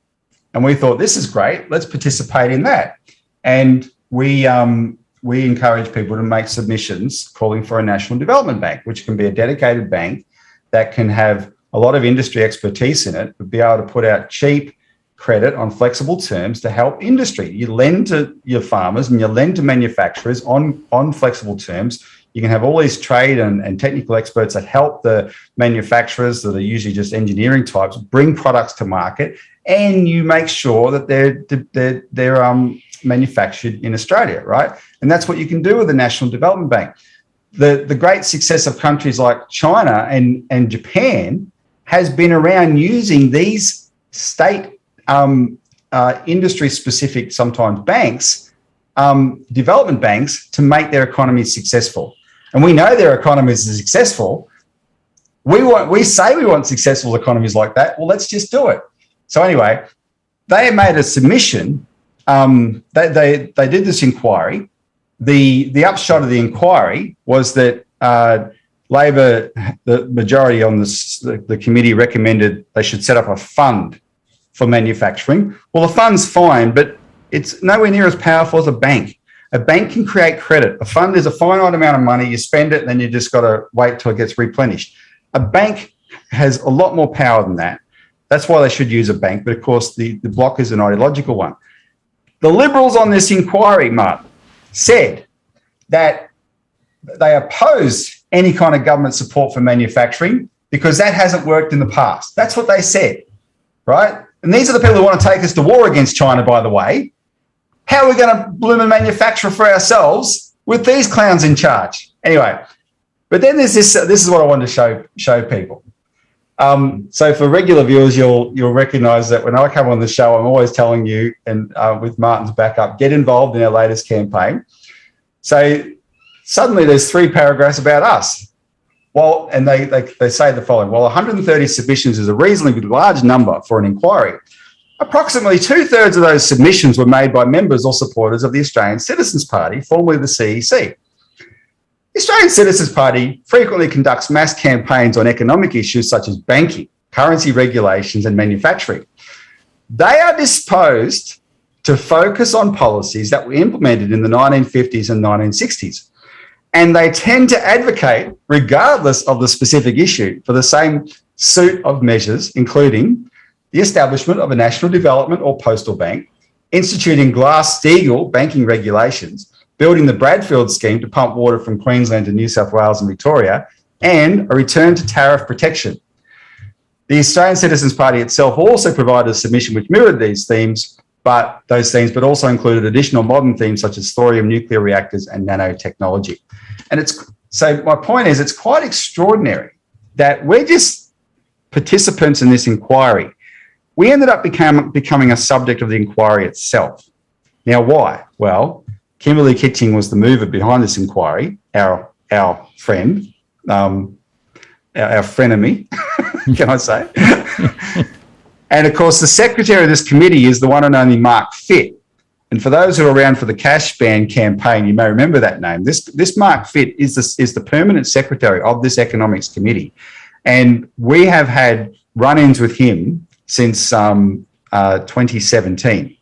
And we thought, this is great, let's participate in that. And we encourage people to make submissions calling for a national development bank, which can be a dedicated bank that can have a lot of industry expertise in it, but be able to put out cheap credit on flexible terms to help industry. You lend to your farmers and you lend to manufacturers on flexible terms. You can have all these trade and technical experts that help the manufacturers that are usually just engineering types bring products to market, and you make sure that they're manufactured in Australia, right? And that's what you can do with the National Development Bank. The great success of countries like China and Japan has been around using these state industry-specific, sometimes banks, development banks, to make their economies successful. And we know their economies are successful. We say we want successful economies like that. Well, let's just do it. So anyway, they made a submission. They did this inquiry. The upshot of the inquiry was that Labor, the majority on the committee, recommended they should set up a fund for manufacturing. Well, the fund's fine, but it's nowhere near as powerful as a bank. A bank can create credit. A fund is a finite amount of money. You spend it, and then you just got to wait till it gets replenished. A bank has a lot more power than that. That's why they should use a bank. But of course, the block is an ideological one. The Liberals on this inquiry, Mark, said that they oppose any kind of government support for manufacturing because that hasn't worked in the past. That's what they said, right? And these are the people who want to take us to war against China, by the way. How are we going to bloom and manufacture for ourselves with these clowns in charge? Anyway, but then there's this is what I wanted to show people. So for regular viewers, you'll recognise that when I come on the show, I'm always telling you, and with Martin's backup, get involved in our latest campaign. So suddenly there's 3 paragraphs about us. Well, and they say the following: while 130 submissions is a reasonably large number for an inquiry, approximately 2/3 of those submissions were made by members or supporters of the Australian Citizens Party, formerly the CEC. The Australian Citizens Party frequently conducts mass campaigns on economic issues such as banking, currency regulations, and manufacturing. They are disposed to focus on policies that were implemented in the 1950s and 1960s. And they tend to advocate, regardless of the specific issue, for the same suite of measures, including the establishment of a national development or postal bank, instituting Glass-Steagall banking regulations, building the Bradfield scheme to pump water from Queensland to New South Wales and Victoria, and a return to tariff protection. The Australian Citizens Party itself also provided a submission which mirrored these themes, but also included additional modern themes such as thorium nuclear reactors and nanotechnology. And so my point is, it's quite extraordinary that we're just participants in this inquiry. We ended up becoming a subject of the inquiry itself. Now, why? Well, Kimberly Kitching was the mover behind this inquiry, our friend, our frenemy, can I say? And of course, the secretary of this committee is the one and only Mark Fitt. And for those who are around for the cash ban campaign, you may remember that name. This Mark Fitt is the permanent secretary of this economics committee. And we have had run-ins with him since 2017.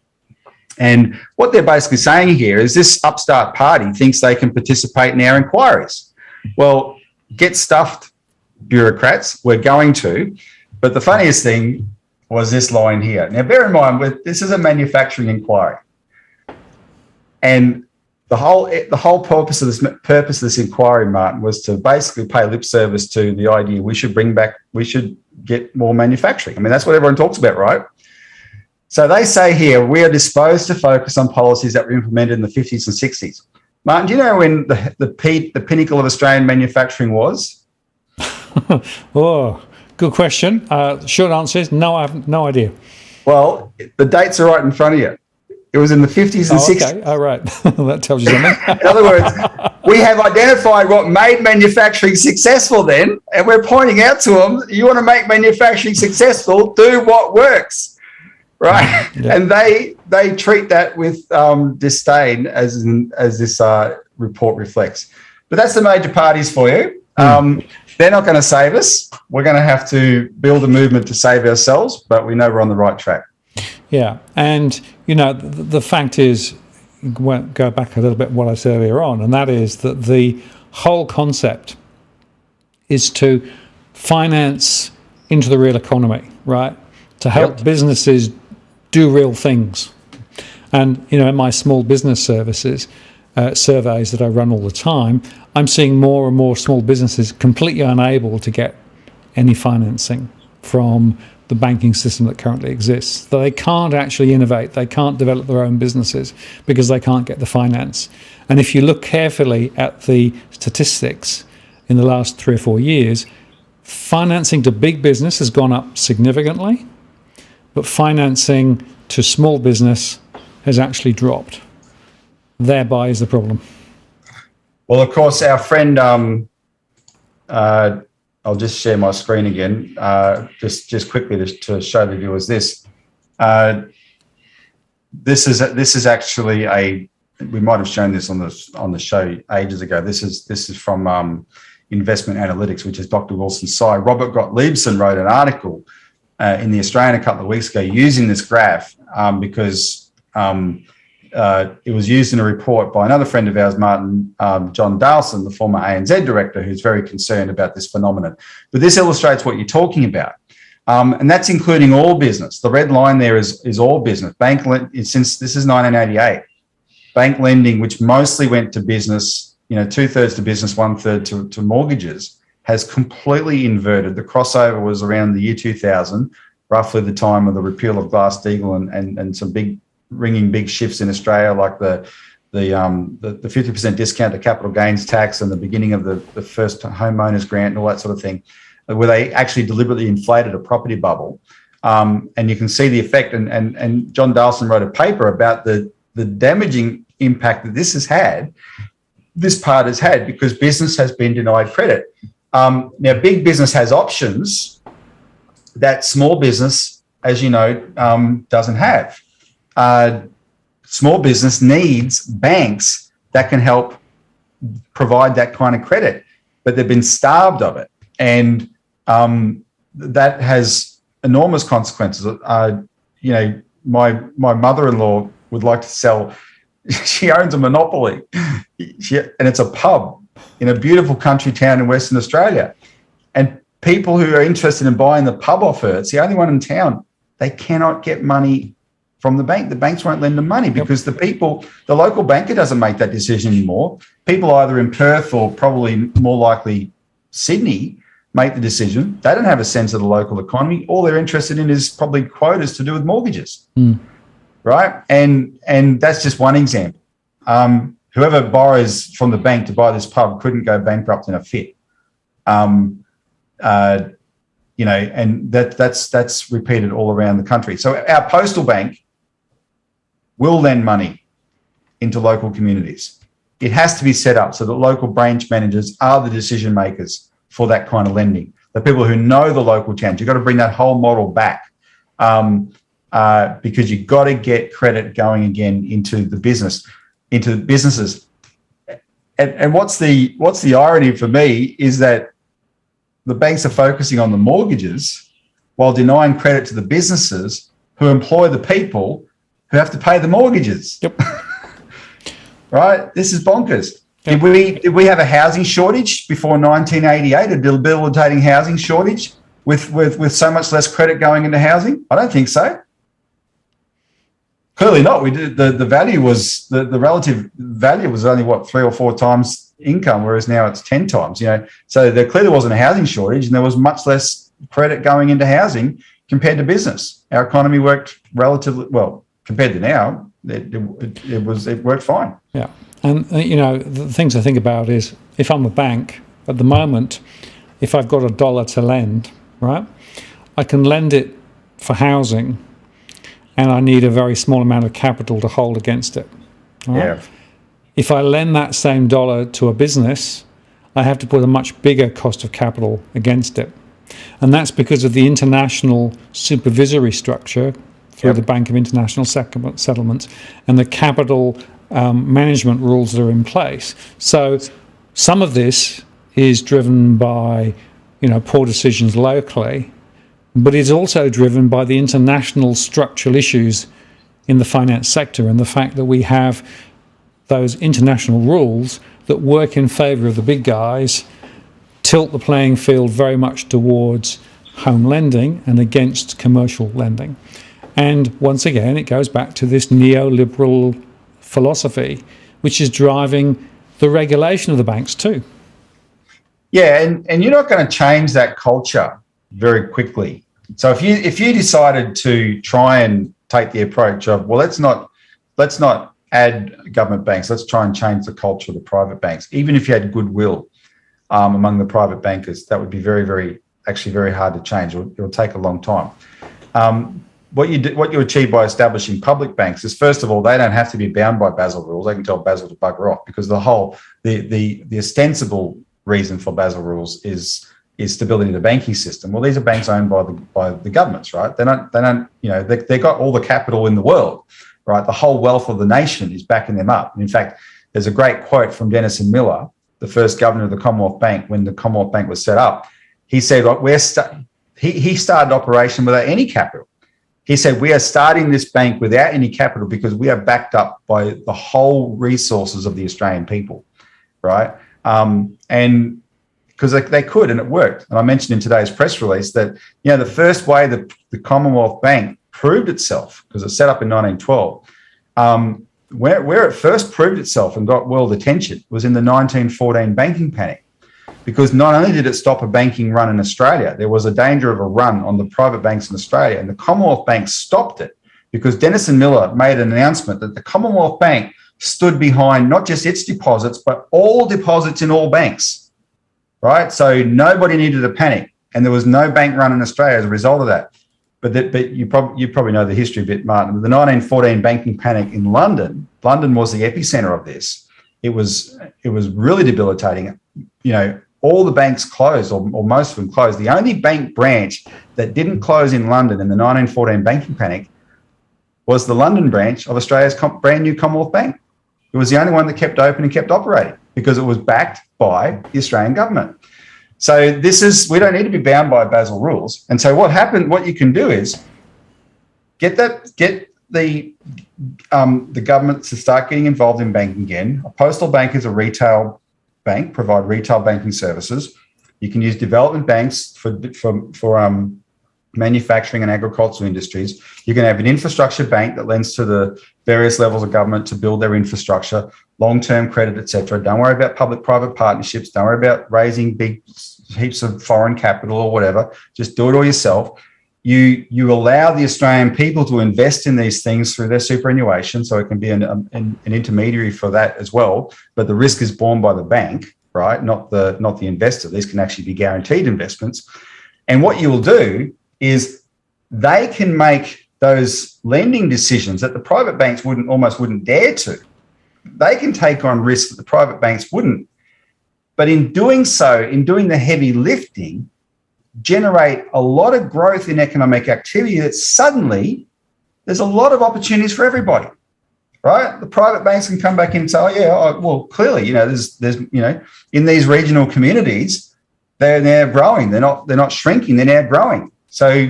And what they're basically saying here is this upstart party thinks they can participate in our inquiries. Well, get stuffed, bureaucrats. We're going to. But the funniest thing was this line here. Now, bear in mind, this is a manufacturing inquiry. And the whole purpose of this inquiry, Martin, was to basically pay lip service to the idea we should get more manufacturing. I mean, that's what everyone talks about, right? So they say here, we are disposed to focus on policies that were implemented in the 50s and 60s. Martin, do you know when the pinnacle of Australian manufacturing was? Oh, good question. Short answer is no, I have no idea. Well, the dates are right in front of you. It was in the 50s and 60s. Okay, all right. That tells you something. In other words, we have identified what made manufacturing successful then, and we're pointing out to them, you want to make manufacturing successful, do what works, right? And they treat that with disdain, as this report reflects. But that's the major parties for you. They're not going to save us. We're going to have to build a movement to save ourselves, but we know we're on the right track. Yeah, and the fact is, go back a little bit what I said earlier on, and that is that the whole concept is to finance into the real economy, right? To help businesses do real things. And in my small business services surveys that I run all the time, I'm seeing more and more small businesses completely unable to get any financing from the banking system that currently exists. They can't actually innovate. They can't develop their own businesses because they can't get the finance. And if you look carefully at the statistics in the last 3 or 4 years, financing to big business has gone up significantly, but financing to small business has actually dropped. Thereby is the problem. Well, of course, our friend, I'll just share my screen again, just quickly to show the viewers this. This is actually we might have shown this on the show ages ago. This is from Investment Analytics, which is Dr. Wilson Tsai. Robert Gottliebson wrote an article in the Australian a couple of weeks ago using this graph because it was used in a report by another friend of ours, John Dalson, the former ANZ director, who's very concerned about this phenomenon. But this illustrates what you're talking about. And that's including all business. The red line there is all business. Since this is 1988, bank lending, which mostly went to business, 2/3 to business, 1/3 to mortgages, has completely inverted. The crossover was around the year 2000, roughly the time of the repeal of Glass-Steagall and some ringing big shifts in Australia, like the 50% discount to capital gains tax and the beginning of the first homeowners grant and all that sort of thing, where they actually deliberately inflated a property bubble. And you can see the effect. And John Dalson wrote a paper about the damaging impact that this part has had, because business has been denied credit. Now, big business has options that small business, as you know, doesn't have. Small business needs banks that can help provide that kind of credit, but they've been starved of it. And that has enormous consequences. My mother-in-law would like to sell. She owns a monopoly, and it's a pub in a beautiful country town in Western Australia. And people who are interested in buying the pub off her, it's the only one in town, they cannot get money from the bank. The banks won't lend them money because the local banker doesn't make that decision anymore. People either in Perth or probably more likely Sydney make the decision. They don't have a sense of the local economy. All they're interested in is probably quotas to do with mortgages, right? And that's just one example. Whoever borrows from the bank to buy this pub couldn't go bankrupt in a fit. And that's repeated all around the country. So our postal bank will lend money into local communities. It has to be set up so that local branch managers are the decision makers for that kind of lending. The people who know the local towns. You've got to bring that whole model back because you've got to get credit going again into businesses. And what's the irony for me is that the banks are focusing on the mortgages while denying credit to the businesses who employ the people who have to pay the mortgages. Yep. Right? This is bonkers. Yep. Did we have a housing shortage before 1988, a debilitating housing shortage with so much less credit going into housing? I don't think so. Clearly not. We did. The value was the relative value was only 3 or 4 times income, whereas now it's 10 times. So there clearly wasn't a housing shortage, and there was much less credit going into housing compared to business. Our economy worked relatively well compared to now. It worked fine. Yeah, and the things I think about is if I'm a bank at the moment, if I've got $1 to lend, right, I can lend it for housing. And I need a very small amount of capital to hold against it. Right? Yeah. If I lend that same dollar to a business, I have to put a much bigger cost of capital against it. And that's because of the international supervisory structure through the Bank of International Settlements and the capital management rules that are in place. So some of this is driven by, poor decisions locally, but it's also driven by the international structural issues in the finance sector and the fact that we have those international rules that work in favour of the big guys, tilt the playing field very much towards home lending and against commercial lending. And once again, it goes back to this neoliberal philosophy, which is driving the regulation of the banks too. Yeah, and you're not going to change that culture very quickly. So if you decided to try and take the approach of, well, let's not add government banks, let's try and change the culture of the private banks, even if you had goodwill among the private bankers, that would be very hard to change. It'll take a long time. What you achieve by establishing public banks is, first of all, they don't have to be bound by Basel rules. They can tell Basel to bugger off, because the ostensible reason for Basel rules is stability of the banking system. Well, these are banks owned by the governments, right? They've got all the capital in the world, right? The whole wealth of the nation is backing them up. And in fact, there's a great quote from Dennis and Miller, the first governor of the Commonwealth Bank, when the Commonwealth Bank was set up. He said, he started operation without any capital. He said, we are starting this bank without any capital because we are backed up by the whole resources of the Australian people, right? And because they could, and it worked. And I mentioned in today's press release that, the first way that the Commonwealth Bank proved itself, because it was set up in 1912, where it first proved itself and got world attention was in the 1914 banking panic. Because not only did it stop a banking run in Australia, there was a danger of a run on the private banks in Australia, and the Commonwealth Bank stopped it because Dennis and Miller made an announcement that the Commonwealth Bank stood behind not just its deposits, but all deposits in all banks, right? So nobody needed to panic, and there was no bank run in Australia as a result of that. But you probably know the history a bit, Martin. The 1914 banking panic in London was the epicenter of this. It was really debilitating. All the banks closed, or most of them closed. The only bank branch that didn't close in London in the 1914 banking panic was the London branch of Australia's brand new Commonwealth Bank. It was the only one that kept open and kept operating because it was backed by the Australian government. So we don't need to be bound by Basel rules. And so what you can do is get the government to start getting involved in banking again. A postal bank is a retail bank, provide retail banking services. You can use development banks for manufacturing and agricultural industries. You can have an infrastructure bank that lends to the various levels of government to build their infrastructure, long-term credit, etc. Don't worry about public-private partnerships. Don't worry about raising big heaps of foreign capital or whatever. Just do it all yourself. You allow the Australian people to invest in these things through their superannuation, so it can be an intermediary for that as well. But the risk is borne by the bank, right? Not the investor. These can actually be guaranteed investments. And what you will do is they can make those lending decisions that the private banks almost wouldn't dare to. They can take on risks that the private banks wouldn't. But in doing so, in doing the heavy lifting, generate a lot of growth in economic activity that suddenly there's a lot of opportunities for everybody, right? The private banks can come back in and say, well, clearly, there's in these regional communities, they're now growing. They're not shrinking. They're now growing. So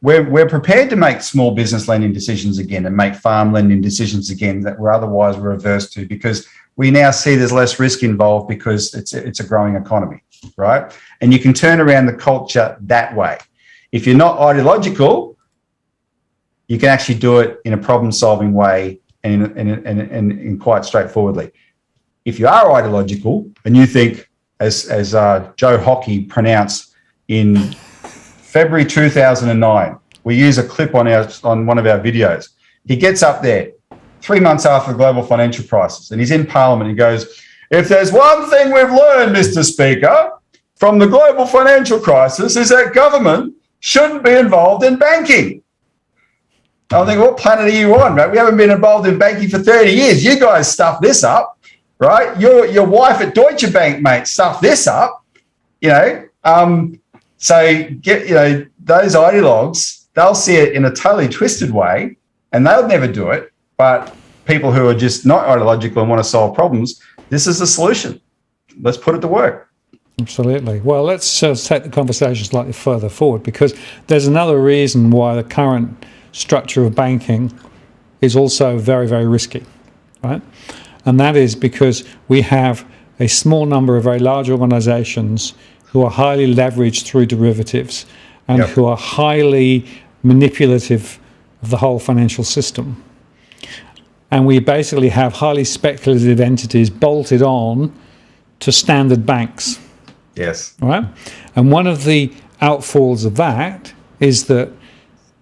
we're prepared to make small business lending decisions again and make farm lending decisions again that we're otherwise reversed to, because we now see there's less risk involved because it's a growing economy, right? And you can turn around the culture that way. If you're not ideological, you can actually do it in a problem-solving way and quite straightforwardly. If you are ideological and you think, as Joe Hockey pronounced in February 2009, we use a clip on one of our videos. He gets up there 3 months after the global financial crisis, and he's in Parliament. He goes, "If there's one thing we've learned, Mr. Speaker, from the global financial crisis is that government shouldn't be involved in banking." I think, what planet are you on, mate? We haven't been involved in banking for 30 years. You guys stuffed this up, right? Your wife at Deutsche Bank, mate, stuffed this up, So get, those ideologues, they'll see it in a totally twisted way, and they'll never do it. But people who are just not ideological and want to solve problems, this is the solution. Let's put it to work. Absolutely. Well, let's take the conversation slightly further forward, because there's another reason why the current structure of banking is also very, very risky, right? And that is because we have a small number of very large organizations who are highly leveraged through derivatives and who are highly manipulative of the whole financial system. And we basically have highly speculative entities bolted on to standard banks. Yes. Right? And one of the outfalls of that is that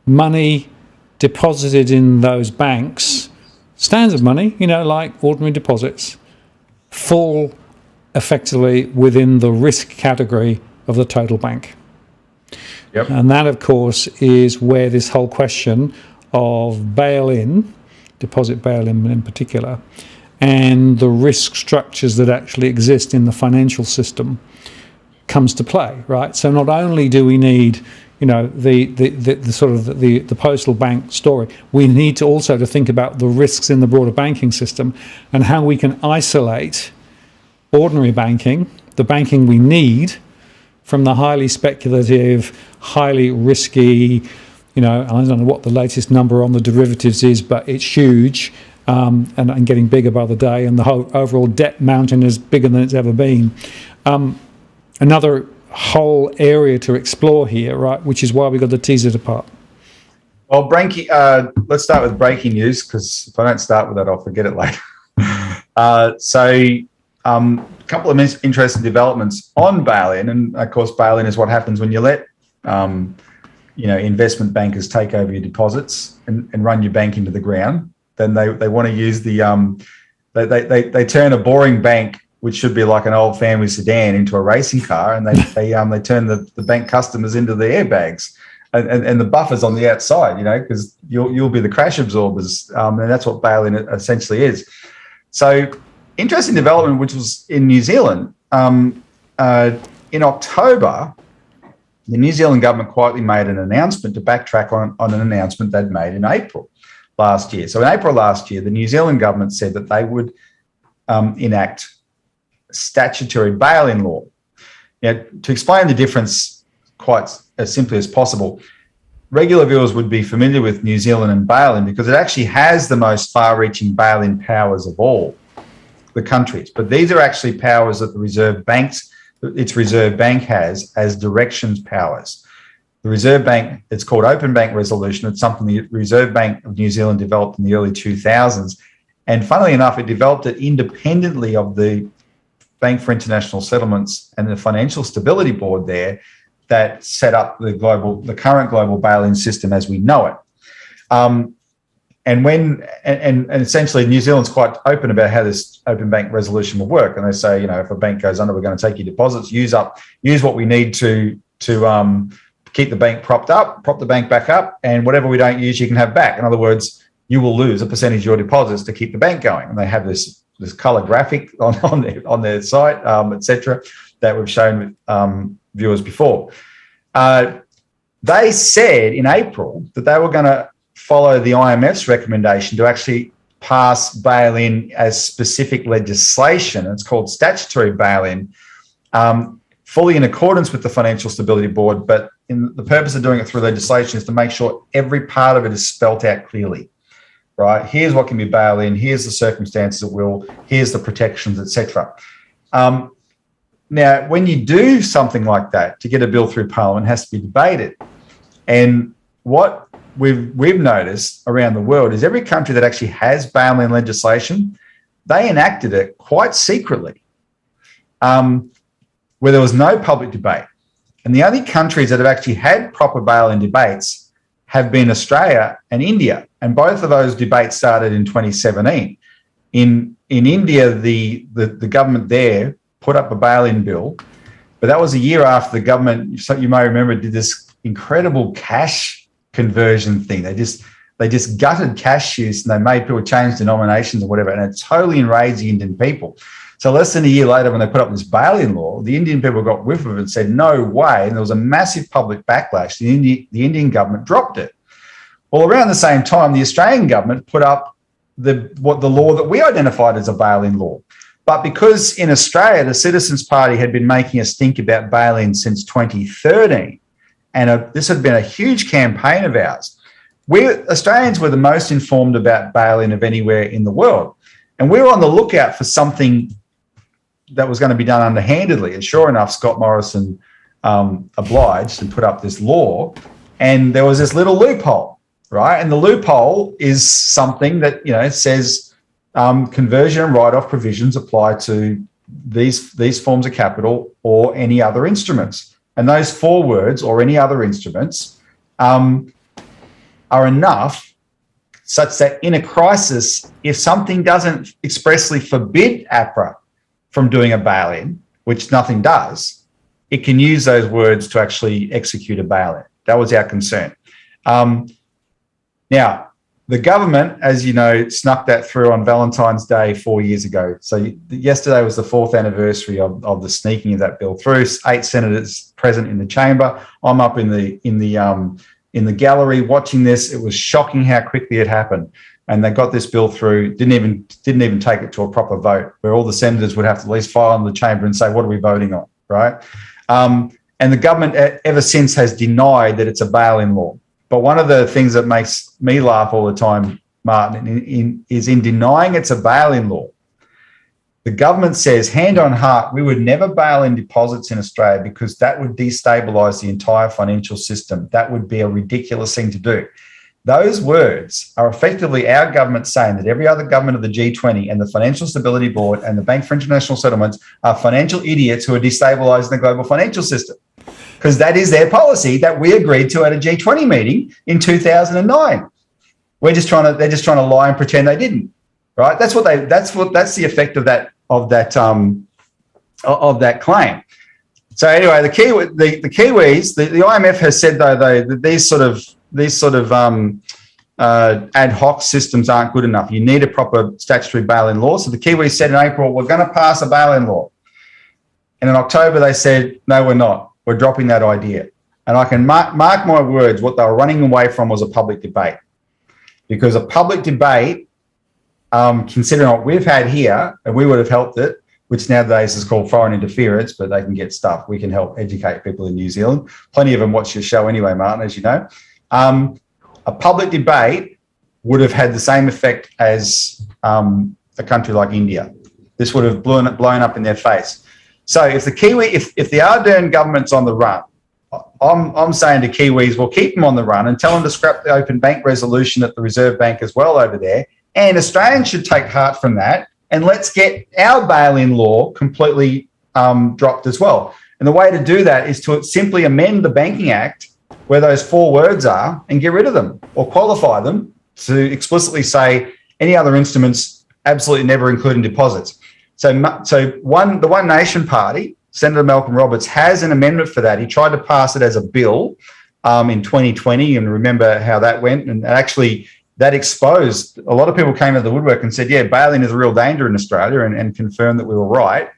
money deposited in those banks, standard money, like ordinary deposits, fall effectively within the risk category of the total bank. Yep. And that, of course, is where this whole question of bail-in, deposit bail-in in particular, and the risk structures that actually exist in the financial system comes to play, right? So not only do we need, the sort of the postal bank story, we need to also to think about the risks in the broader banking system and how we can isolate ordinary banking, the banking we need, from the highly speculative, highly risky, I don't know what the latest number on the derivatives is, but it's huge and getting bigger by the day, and the whole overall debt mountain is bigger than it's ever been. Another whole area to explore here, right, which is why we've got to tease it apart. Well, let's start with breaking news, because if I don't start with that, I'll forget it later. A couple of interesting developments on bail-in, and of course, bail-in is what happens when you let investment bankers take over your deposits and run your bank into the ground. Then they want to use they turn a boring bank, which should be like an old family sedan, into a racing car, and they turn the bank customers into the airbags and the buffers on the outside, because you'll be the crash absorbers, and that's what bail-in essentially is. So, interesting development, which was in New Zealand. In October, the New Zealand government quietly made an announcement to backtrack on an announcement they'd made in April last year. So in April last year, the New Zealand government said that they would enact statutory bail-in law. Now, to explain the difference quite as simply as possible, regular viewers would be familiar with New Zealand and bail-in because it actually has the most far-reaching bail-in powers of all the countries. But these are actually powers that its Reserve Bank has as directions powers. The Reserve Bank, it's called Open Bank Resolution. It's something the Reserve Bank of New Zealand developed in the early 2000s. And funnily enough, it developed it independently of the Bank for International Settlements and the Financial Stability Board there that set up the current global bail-in system as we know it. And essentially New Zealand's quite open about how this open bank resolution will work. And they say, if a bank goes under, we're going to take your deposits, use what we need to keep the bank propped up, prop the bank back up, and whatever we don't use, you can have back. In other words, you will lose a percentage of your deposits to keep the bank going. And they have this color graphic on their site, etc., that we've shown viewers before. They said in April that they were going to follow the IMF's recommendation to actually pass bail-in as specific legislation. It's called statutory bail-in, fully in accordance with the Financial Stability Board, but the purpose of doing it through legislation is to make sure every part of it is spelt out clearly, right? Here's what can be bail-in, here's the circumstances it will, here's the protections, etc. Now, when you do something like that, to get a bill through Parliament, it has to be debated. And what we've noticed around the world is every country that actually has bail-in legislation, they enacted it quite secretly, where there was no public debate. And the only countries that have actually had proper bail-in debates have been Australia and India. And both of those debates started in 2017. In India, the government there put up a bail-in bill, but that was a year after the government, so you may remember, did this incredible cash conversion thing. They just gutted cash use and they made people change denominations or whatever, and it totally enraged the Indian people. So less than a year later, when they put up this bail-in law, the Indian people got whiff of it and said, no way. And there was a massive public backlash. The Indian government dropped it. Well, around the same time, the Australian government put up the law that we identified as a bail-in law. But because in Australia, the Citizens Party had been making a stink about bail-in since 2013, and this had been a huge campaign of ours, Australians were the most informed about bail-in of anywhere in the world. And we were on the lookout for something that was going to be done underhandedly. And sure enough, Scott Morrison obliged and put up this law. And there was this little loophole, right? And the loophole is something that, says conversion and write-off provisions apply to these forms of capital or any other instruments. And those 4 words, or any other instruments, are enough such that in a crisis, if something doesn't expressly forbid APRA from doing a bail-in, which nothing does, it can use those words to actually execute a bail-in. That was our concern. Now, the government, as you know, snuck that through on Valentine's Day 4 years ago. So yesterday was the 4th anniversary of the sneaking of that bill through. 8 senators present in the chamber. I'm up in the gallery watching this. It was shocking how quickly it happened. And they got this bill through, didn't even take it to a proper vote, where all the senators would have to at least file in the chamber and say, what are we voting on, right? And the government ever since has denied that it's a bail-in law. But one of the things that makes me laugh all the time, Martin, is in denying it's a bail-in law. The government says, hand on heart, we would never bail in deposits in Australia because that would destabilise the entire financial system. That would be a ridiculous thing to do. Those words are effectively our government saying that every other government of the G20 and the Financial Stability Board and the Bank for International Settlements are financial idiots who are destabilising the global financial system, because that is their policy that we agreed to at a G20 meeting in 2009. They're just trying to lie and pretend they didn't, right? That's the effect of that claim. So anyway, the Kiwis, the IMF has said though that these sort of ad hoc systems aren't good enough. You need a proper statutory bail-in law. So the Kiwis said in April, we're going to pass a bail-in law. And in October, they said, no, we're not. We're dropping that idea. And I can mark my words, what they were running away from was a public debate. Because a public debate, considering what we've had here, and we would have helped it, which nowadays is called foreign interference, but they can get stuff. We can help educate people in New Zealand. Plenty of them watch your show anyway, Martin, as you know. A public debate would have had the same effect as a country like India. This would have blown up in their face. So if the Ardern government's on the run, I'm saying to Kiwis, well, keep them on the run and tell them to scrap the open bank resolution at the Reserve Bank as well over there. And Australians should take heart from that, and let's get our bail-in law completely dropped as well. And the way to do that is to simply amend the Banking Act where those 4 words are and get rid of them, or qualify them to explicitly say any other instruments absolutely never including deposits. So the One Nation Party, Senator Malcolm Roberts, has an amendment for that. He tried to pass it as a bill in 2020, and remember how that went. And actually, that exposed, a lot of people came out of the woodwork and said, yeah, bail-in is a real danger in Australia, and confirmed that we were right.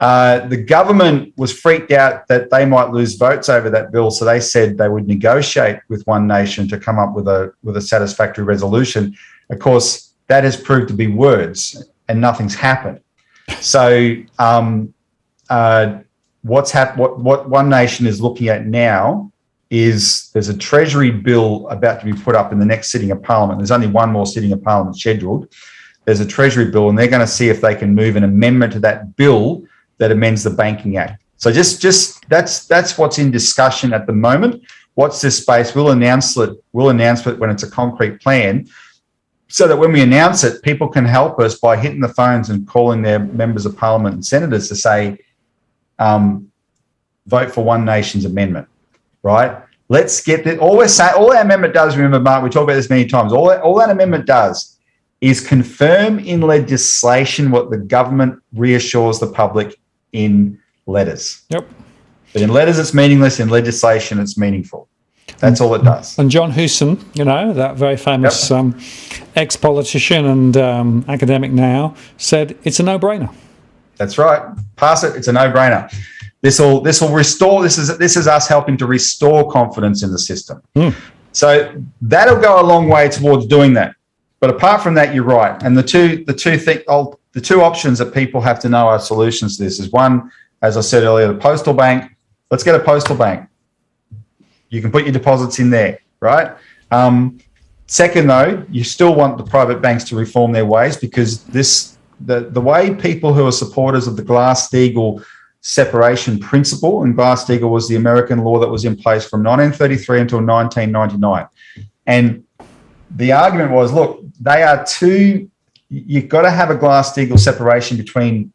The government was freaked out that they might lose votes over that bill, so they said they would negotiate with One Nation to come up with a satisfactory resolution. Of course, that has proved to be words, and nothing's happened. So what One Nation is looking at now is there's a Treasury bill about to be put up in the next sitting of Parliament. There's only one more sitting of Parliament scheduled. There's a Treasury bill, and they're going to see if they can move an amendment to that bill that amends the Banking Act. So just that's what's in discussion at the moment. Watch this space. We'll announce it when it's a concrete plan, so that when we announce it, people can help us by hitting the phones and calling their members of Parliament and senators to say, vote for One Nation's amendment, right? Let's get that. All our amendment does, remember, Mark, we talked about this many times, all that amendment does is confirm in legislation what the government reassures the public in letters. Yep. But in letters, it's meaningless. In legislation, it's meaningful. That's all it does. And John Hewson, that very famous ex-politician and academic now, said it's a no-brainer. That's right. Pass it. It's a no-brainer. This will restore. This is us helping to restore confidence in the system. So that'll go a long way towards doing that. But apart from that, you're right. And the two options that people have to know are solutions to this is one, as I said earlier, the postal bank. Let's get a postal bank. You can put your deposits in there, right? Second, though, you still want the private banks to reform their ways, because the way people who are supporters of the Glass-Steagall separation principle, and Glass-Steagall was the American law that was in place from 1933 until 1999. And the argument was, look, you've got to have a Glass-Steagall separation between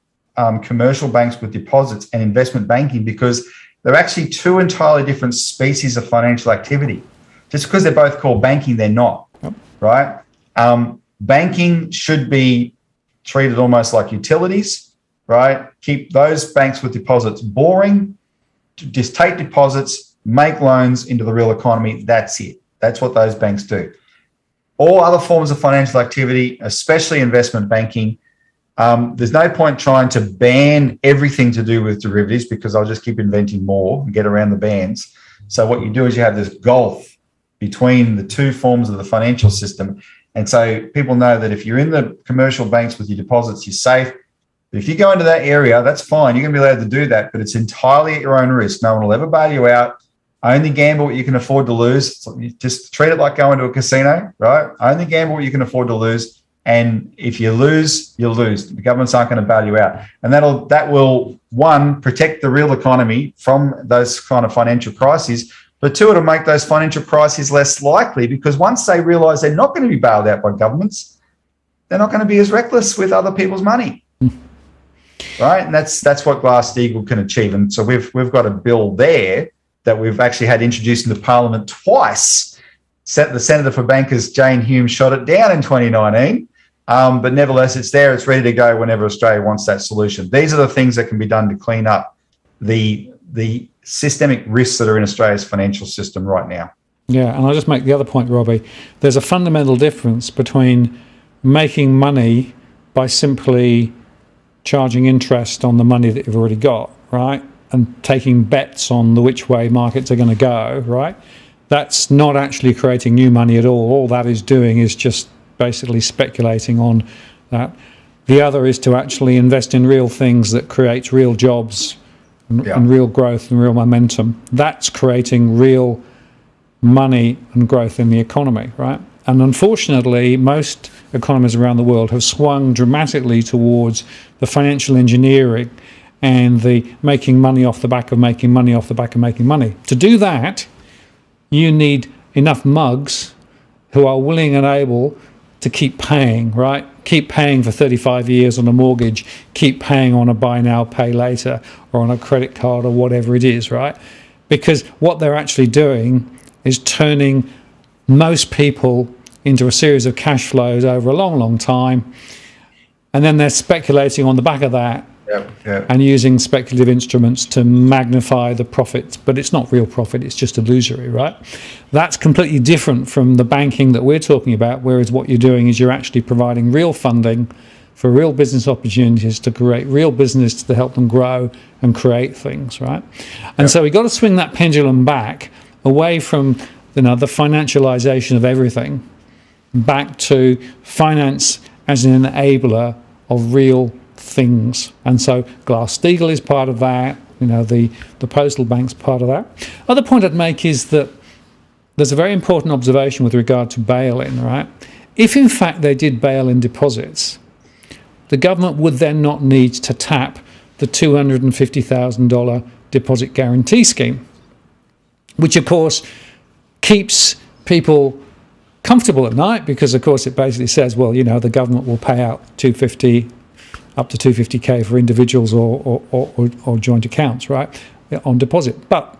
commercial banks with deposits and investment banking, because they're actually two entirely different species of financial activity. Just because they're both called banking, they're not, right? Banking should be treated almost like utilities, right? Keep those banks with deposits boring, just take deposits, make loans into the real economy. That's it. That's what those banks do. All other forms of financial activity, especially investment banking, there's no point trying to ban everything to do with derivatives, because I'll just keep inventing more and get around the bans. So what you do is you have this gulf between the two forms of the financial system. And so people know that if you're in the commercial banks with your deposits, you're safe. But if you go into that area, that's fine. You're going to be allowed to do that, but it's entirely at your own risk. No one will ever bail you out. Only gamble what you can afford to lose. So you just treat it like going to a casino, right? Only gamble what you can afford to lose. And if you lose, you'll lose. The governments aren't going to bail you out. And that will, one, protect the real economy from those kind of financial crises, but two, it'll make those financial crises less likely, because once they realise they're not going to be bailed out by governments, they're not going to be as reckless with other people's money. Right? And that's what Glass-Steagall can achieve. And so we've got a bill there that we've actually had introduced into Parliament twice. The Senator for Bankers, Jane Hume, shot it down in 2019. But nevertheless, it's there. It's ready to go whenever Australia wants that solution. These are the things that can be done to clean up the systemic risks that are in Australia's financial system right now. Yeah, and I'll just make the other point, Robbie. There's a fundamental difference between making money by simply charging interest on the money that you've already got, right, and taking bets on which way markets are going to go, right? That's not actually creating new money at all. All that is doing is just basically speculating on that. The other is to actually invest in real things that creates real jobs and real growth and real momentum. That's creating real money and growth in the economy, right? And unfortunately, most economies around the world have swung dramatically towards the financial engineering and the making money off the back of making money off the back of making money. To do that, you need enough mugs who are willing and able to keep paying, right? Keep paying for 35 years on a mortgage, keep paying on a buy now, pay later, or on a credit card or whatever it is, right? Because what they're actually doing is turning most people into a series of cash flows over a long, long time. And then they're speculating on the back of that and using speculative instruments to magnify the profits. But it's not real profit, it's just illusory, right? That's completely different from the banking that we're talking about, whereas what you're doing is you're actually providing real funding for real business opportunities to create real business to help them grow and create things, right? And so we've got to swing that pendulum back away from the financialization of everything back to finance as an enabler of real things. And so Glass-Steagall is part of that, the postal bank's part of that. Other point I'd make is that there's a very important observation with regard to bail-in, right? If in fact they did bail-in deposits, the government would then not need to tap the $250,000 deposit guarantee scheme, which of course keeps people comfortable at night, because of course it basically says, well, the government will pay out up to 250k for individuals or joint accounts, right, on deposit. But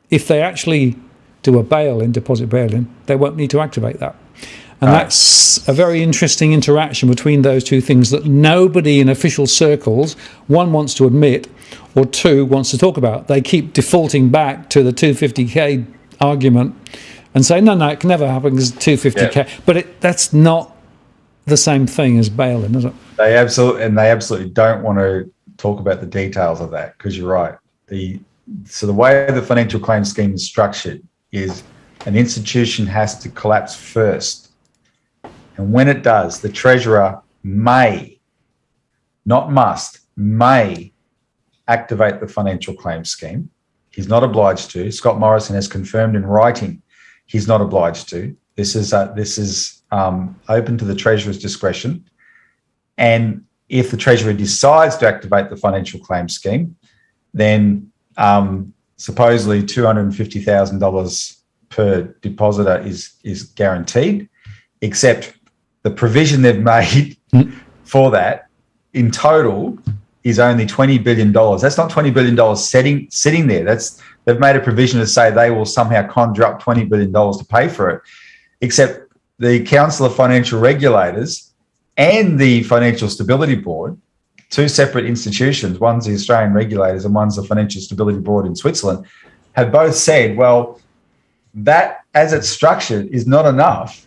if they actually do a deposit bail-in, they won't need to activate that. And that's a very interesting interaction between those two things that nobody in official circles, one, wants to admit, or two, wants to talk about. They keep defaulting back to the 250k argument and say, no, it can never happen because it's 250k. But that's not the same thing as bail-in, is it? They absolutely don't want to talk about the details of that, because you're right. So the way the financial claims scheme is structured is an institution has to collapse first. And when it does, the treasurer may, not must, may activate the financial claims scheme. He's not obliged to. Scott Morrison has confirmed in writing he's not obliged to. This is open to the treasurer's discretion. And if the treasurer decides to activate the financial claims scheme, then supposedly $250,000 per depositor is guaranteed, except the provision they've made for that in total is only $20 billion. That's not $20 billion sitting there. They've made a provision to say they will somehow conjure up $20 billion to pay for it, except the Council of Financial Regulators and the Financial Stability Board, two separate institutions, one's the Australian regulators and one's the Financial Stability Board in Switzerland, have both said, well, that as it's structured is not enough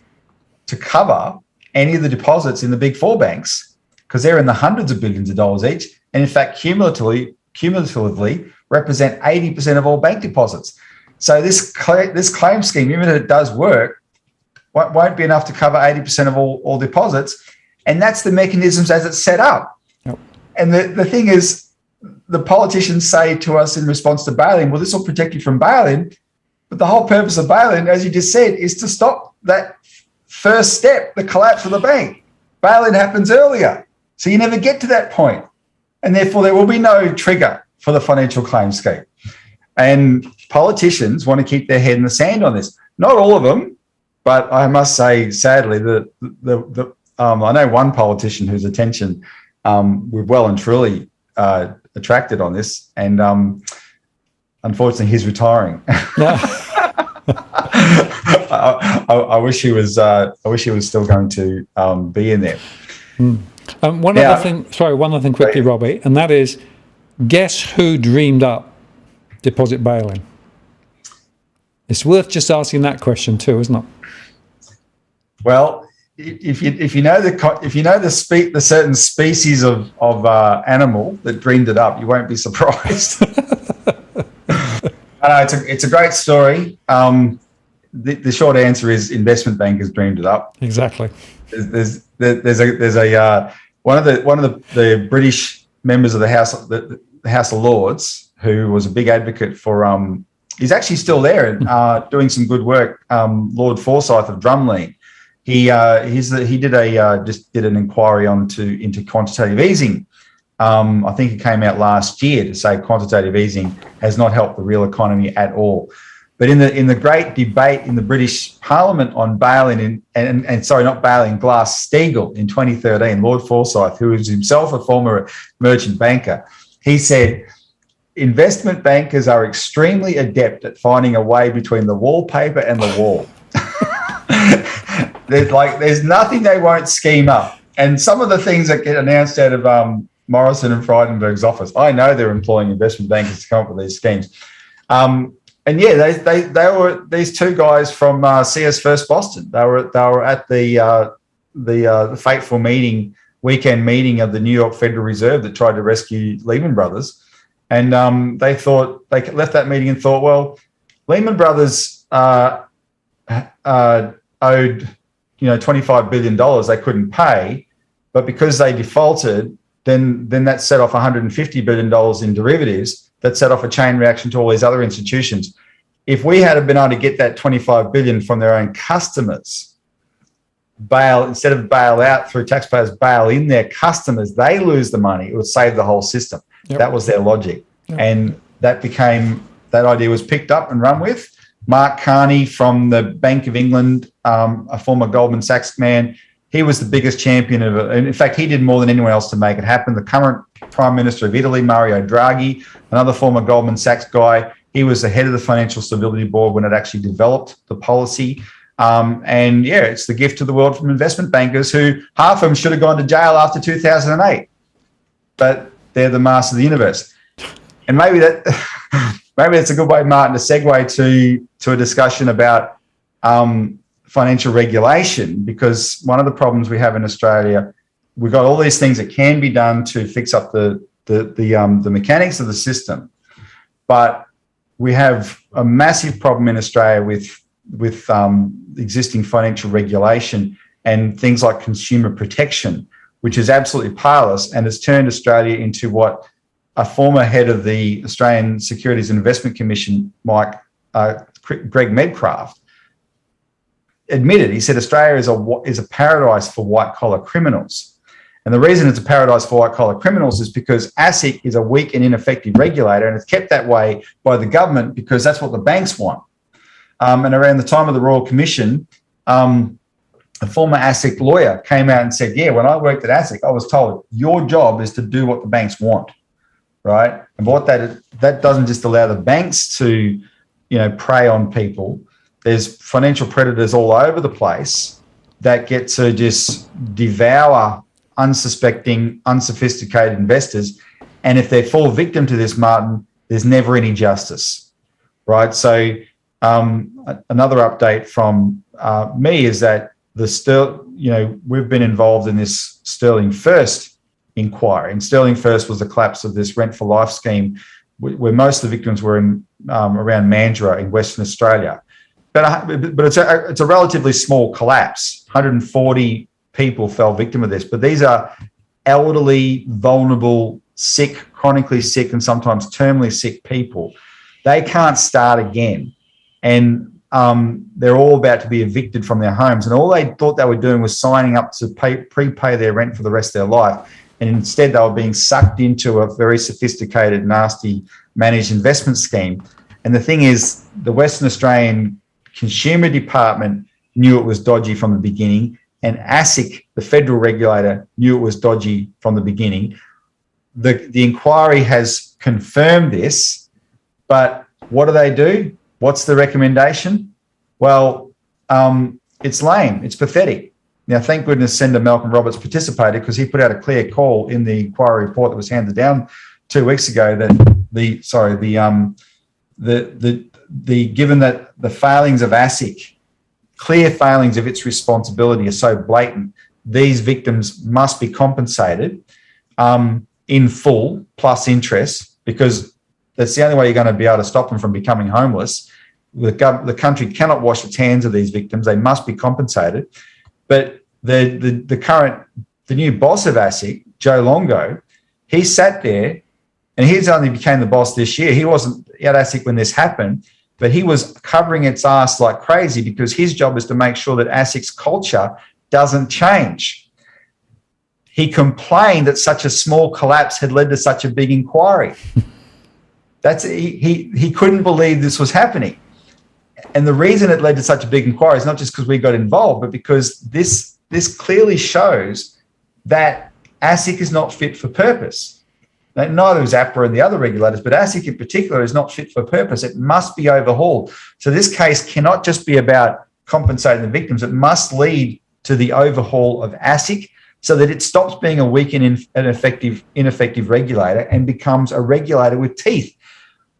to cover any of the deposits in the big four banks, because they're in the hundreds of billions of dollars each, and in fact cumulatively represent 80% of all bank deposits. So this claim scheme, even if it does work, won't be enough to cover 80% of all deposits, and that's the mechanisms as it's set up. Yep. And the thing is, the politicians say to us in response to bail-in, well, this will protect you from bail-in, but the whole purpose of bail-in, as you just said, is to stop that first step, the collapse of the bank. Bail-in happens earlier, so you never get to that point, and therefore there will be no trigger for the financial claims scheme. And politicians want to keep their head in the sand on this. Not all of them, but I must say, sadly, that I know one politician whose attention we've well and truly attracted on this, and unfortunately, he's retiring. I wish he was. I wish he was still going to be in there. One other thing quickly, Robbie, and that is, guess who dreamed up deposit bail-in? It's worth just asking that question too, isn't it? Well, if you know the certain species of animal that dreamed it up, you won't be surprised. It's a great story. The short answer is investment bankers dreamed it up. Exactly. There's one of the British members of the House of Lords who was a big advocate for he's actually still there and doing some good work. Lord Forsyth of Drumley. He did an inquiry into quantitative easing. I think it came out last year to say quantitative easing has not helped the real economy at all. But in the great debate in the British Parliament on bail-in Glass-Steagall in 2013, Lord Forsyth, who is himself a former merchant banker, he said, investment bankers are extremely adept at finding a way between the wallpaper and the wall. There's nothing they won't scheme up. And some of the things that get announced out of Morrison and Frydenberg's office, I know they're employing investment bankers to come up with these schemes. And yeah, they were these two guys from CS First Boston. They were at the fateful weekend meeting of the New York Federal Reserve that tried to rescue Lehman Brothers, and they left that meeting and thought, well, Lehman Brothers owed $25 billion they couldn't pay, but because they defaulted, then that set off $150 billion in derivatives. That set off a chain reaction to all these other institutions. If we had been able to get that $25 billion from their own customers, instead of bail out through taxpayers, bail in their customers, they lose the money, it would save the whole system. Yep. That was their logic. Yep. And that idea was picked up and run with. Mark Carney from the Bank of England, a former Goldman Sachs man, he was the biggest champion of it. And in fact, he did more than anyone else to make it happen. The current Prime Minister of Italy, Mario Draghi, another former Goldman Sachs guy, he was the head of the Financial Stability Board when it actually developed the policy. And yeah, it's the gift to the world from investment bankers who half of them should have gone to jail after 2008, but they're the masters of the universe. And maybe maybe it's a good way, Martin, to segue to a discussion about financial regulation, because one of the problems we have in Australia, we've got all these things that can be done to fix up the mechanics of the system, but we have a massive problem in Australia with existing financial regulation and things like consumer protection, which is absolutely powerless and has turned Australia into what a former head of the Australian Securities and Investment Commission, Greg Medcraft, admitted. He said Australia is a paradise for white-collar criminals. And the reason it's a paradise for white-collar criminals is because ASIC is a weak and ineffective regulator, and it's kept that way by the government because that's what the banks want. And around the time of the Royal Commission, a former ASIC lawyer came out and said, yeah, when I worked at ASIC, I was told your job is to do what the banks want, right? And what that doesn't just allow the banks to, prey on people. There's financial predators all over the place that get to just devour unsuspecting, unsophisticated investors. And if they fall victim to this, Martin, there's never any justice, right? So another update from me is that we've been involved in this Sterling First inquiry. And Sterling First was the collapse of this Rent for Life scheme, where most of the victims were in around Mandurah in Western Australia. But it's a relatively small collapse. 140 people fell victim of this, but these are elderly, vulnerable, sick, chronically sick, and sometimes terminally sick people. They can't start again, and they're all about to be evicted from their homes, and all they thought they were doing was signing up to prepay their rent for the rest of their life, and instead they were being sucked into a very sophisticated, nasty managed investment scheme. And the thing is, the Western Australian Consumer Department knew it was dodgy from the beginning, and ASIC, the federal regulator, knew it was dodgy from the beginning. The inquiry has confirmed this, but what do? What's the recommendation? Well, it's lame. It's pathetic. Now, thank goodness Senator Malcolm Roberts participated, because he put out a clear call in the inquiry report that was handed down 2 weeks ago that given that the failings of ASIC, clear failings of its responsibility, are so blatant, these victims must be compensated in full plus interest, because that's the only way you're going to be able to stop them from becoming homeless. The country cannot wash its hands of these victims. They must be compensated. But the new boss of ASIC, Joe Longo, he sat there, and he's only became the boss this year. He wasn't at ASIC when this happened, but he was covering its ass like crazy, because his job is to make sure that ASIC's culture doesn't change. He complained that such a small collapse had led to such a big inquiry. He couldn't believe this was happening. And the reason it led to such a big inquiry is not just because we got involved, but because this clearly shows that ASIC is not fit for purpose. Neither is APRA and the other regulators, but ASIC in particular is not fit for purpose. It must be overhauled. So this case cannot just be about compensating the victims. It must lead to the overhaul of ASIC so that it stops being a weak and ineffective regulator and becomes a regulator with teeth.